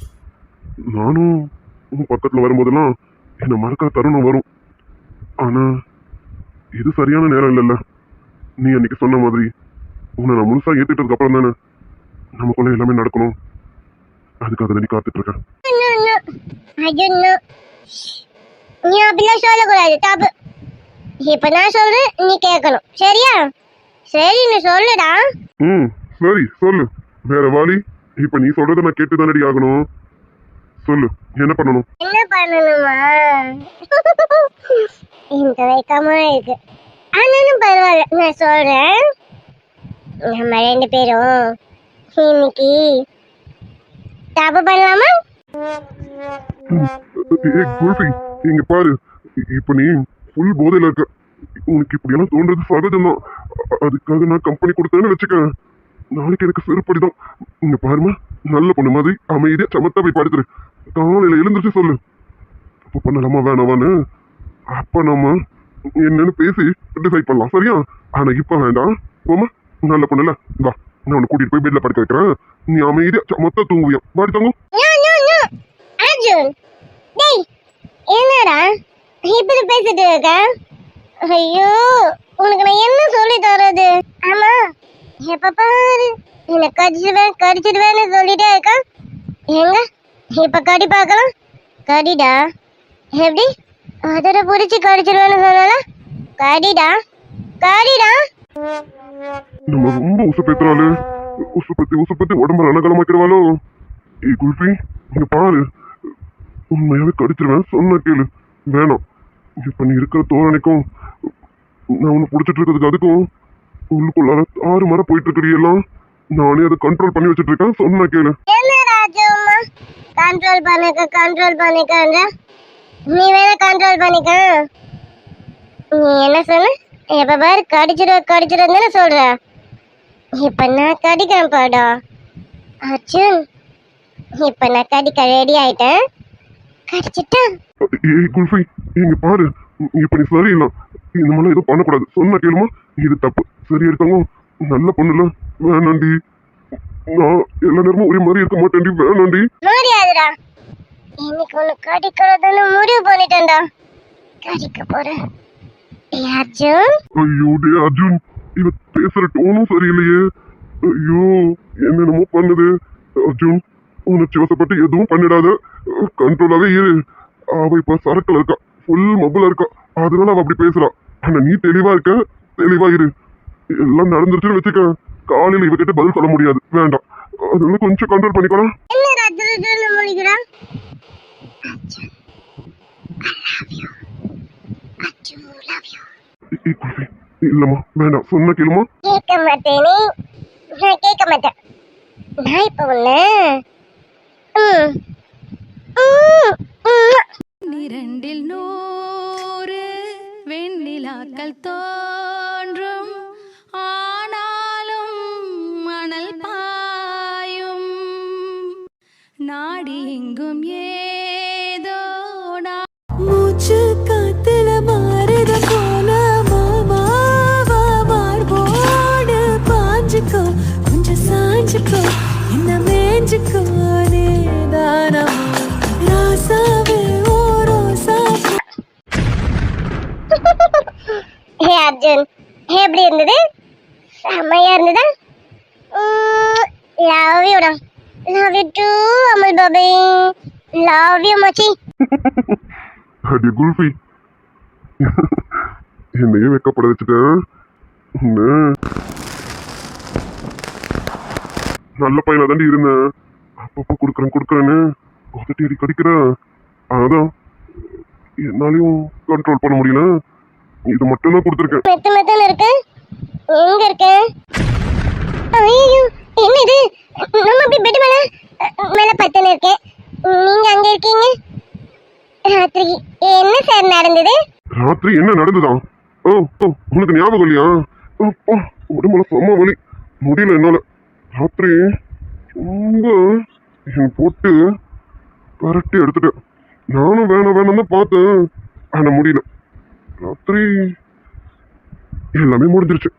நானும் உன் பக்கத்துல வரும்போதெல்லாம் என்ன மறக்கிற தருணம் வரும். ஆனா இது சரியான நேரம் இல்லைல்ல. நீ அன்னைக்கு சொன்ன மாதிரி உன்னை நான் முழுசா ஏத்துட்டதுக்கு அப்புறம் தானே நமக்குள்ள எல்லாமே நடக்கணும். அதுக்காக நீ காத்துட்டு இருக்கேன். நீ அப்படிலாம் சொல்லக்கூடாது, தப்பு. இப்ப நான் சொல்றேன், நீ கேட்கணும், சரியா? சரி, நீ சொல்லுடா. சரி சொல்லு. வேற வாலி, இப்ப நீ சொல்றத நான் கேட்டு தானடி ஆகணும். சொல்லு, என்ன பண்ணணும்? என்ன பண்ணணுமா? இந்த வைக்கமா இருக்கு. ஆனாலும் பரவாயில்ல, நான் சொல்றேன். நம்ம ரெண்டு பேரும் இன்னைக்கு தப்பு பண்ணலாமா? குல்பி, இங்க பாரு. இப்ப நீ ஃபுல் போதையில இருக்க. உனக்கு இப்படி எல்லாம் தோன்றது சகஜம்தான். அதுக்காக நான் கம்பெனி கொடுத்தேன்னு வச்சுக்க, நாளைக்கு எனக்கு செருப்படிதான். இங்க பாருமா, நல்ல பொண்ணு மாதிரி அமைதியா சமத்தா போய் படுத்துரு. காலையில எழுந்திரிச்சு சொல்லு, அப்ப பண்ணலாமா வேணாமான்னு. அப்ப நம்ம என்னன்னு பேசி டிசைட் பண்ணலாம், சரியா? ஆனா இப்ப வேண்டாம். போமா, நல்ல பொண்ணுல வா, நான் உன்னை கூட்டிட்டு போய் பெட்ல படுக்க வைக்கிறேன். நீ அமைதியா சமத்தா தூங்குவியா? பாடி தங்கும். அர்ஜுன், டேய் என்னடா இப்படி பேசிட்டு இருக்க? ஐயோ, உனக்கு நான் என்ன சொல்லி தரது? ஆமா, எப்ப பாரு என்ன கடிச்சிடுவேன்னு சொல்லிட்டே இருக்க. எங்க இப்ப கடி பார்க்கலாம். கடிடா. எப்படி அதோட புடிச்சு கடிச்சிடுவேன்னு சொல்லல? கடிடா கடிடா. நம்ம ரொம்ப உசுப்பேத்துறாளு. உசுப்பத்தி உடம்பு ரணகலமாக்கிடுவாளோ? குல்பி, இங்க பாரு, உண்மையாவே கடிச்சிருவேன், சொன்ன கேளு. வேணாம், இப்ப நீ இருக்கிற தோரணைக்கும் நான் உன்னை பிடிச்சிட்டு இருக்கிறதுக்கு அதுக்கும் உள்ளுக்குள்ளார 6 மரம் போயிட்டு இருக்கிறீெல்லாம். நானே அதை கண்ட்ரோல் பண்ணி வச்சுட்டு இருக்கேன், சொன்ன கேளு. என்னடா சும்மா கண்ட்ரோல் பண்ணிக்கன்ற? நீ வேணா கண்ட்ரோல் பண்ணிக்க. நீ என்ன சொன்ன? எப்ப பாரு கடிச்சிருந்தானே சொல்ற. இப்ப நான் கடிக்கிறேன் பாடா அர்ஜுன். இப்ப நான் கடிக்க ரெடி ஆயிட்டேன். கடிச்சிட்டேன். குல்ஃபி, இங்க பாரு, இப்ப நீ சரியில்லை. இந்த மாதிரிலாம் எதுவும் பண்ணக்கூடாது, சொன்ன கேளுமா. இது தப்பு. சரி இருக்காங்க, நல்ல பொண்ணுல. வேணாண்டி, நான் எல்லா நேரமும் ஒரே மாதிரி இருக்க மாட்டேன்டி. வேணாண்டி. முடியாதுடா, இன்னைக்கு ஒண்ணு கடிக்கிறதுன்னு முடிவு பண்ணிட்டேன்டா. கடிக்க போறேன் அர்ஜுன். ஐயோ டே அர்ஜுன், இவ பேசுற டோனும் சரியில்லையே. ஐயோ, என்னென்னமோ பண்ணுது. அர்ஜுன், உனக்கு வசப்பட்டு எதுவும் பண்ணிடாத, கண்ட்ரோலாவே இரு. அவ இப்ப சரக்குல இருக்கா, ஃபுல் மொபைல இருக்கா, அதனால அவ அப்படி பேசுறா. ஆனா நீ தெளிவா இருக்க, தெளிவா இரு. எல்லாம் நடந்துருச்சுன்னு வச்சுக்க, காலையில இவகிட்ட பதில் சொல்ல முடியாது. வேண்டாம், அதனால கொஞ்சம் கண்ட்ரோல் பண்ணிக்கலாம். என்னடா திருன்னு முழிக்கிறா? இல்லம்மா, வேண்டாம், சொன்ன கேளுமா. கேட்க மாட்டேனே, நான் கேட்க மாட்டேன். நான் இப்ப உன்ன ஆண்டில் 100 வெண்ணிலாக்கள் தோன்றும், ஆனாலும் மணல் பாயும். நாடி எங்கும் ஏதோ மூச்சு காத்துல மாறுத போல மாமாவா மார்போடு பாஞ்சுக்கோ, கொஞ்சம் சாஞ்சுக்கோ, என்ன மேஞ்சுக்கோ, நீதானமா ராசாவே ஓ ரோசா. ஹே அர்ஜுன், எப்படி இருந்தது? செம்மையா இருந்ததா? லவ் யூடா. லவ் யூ டூ அமல் பாபி. லவ் யூ மச்சி. அடி குல்ஃபி, என்னையே வெக்கப்பட வச்சுட்டேன். நல்ல பையனா தாண்டி இருந்தேன். அப்பப்போ கொடுக்குறேன்னு ஒதட்டி கடிக்கிறேன். அதான் என்னாலையும் கண்ட்ரோல் பண்ண முடியல. இது மட்டும் தான் கொடுத்துருக்கேன். மெத்து மெத்துன்னு இருக்கு. எங்க இருக்கு? ஐயோ, என்ன இது? நம்ம அப்படி பெட் மேல பத்துன்னு இருக்கேன். நீங்க அங்க இருக்கீங்க. ராத்திரி என்ன சார் நடந்தது? ராத்திரி என்ன நடந்துதா? ஓ ஓ, உனக்கு ஞாபகம் இல்லையா? உடம்புல செம்ம வலி, முடியல என்னால. ராத்திரி ரொம்ப என் போட்டு பரட்டி எடுத்துட்டேன். நானும் வேணாம் தான் பார்த்தேன், ஆனா முடியல. ராத்திரி எல்லாமே முடிஞ்சிருச்சு.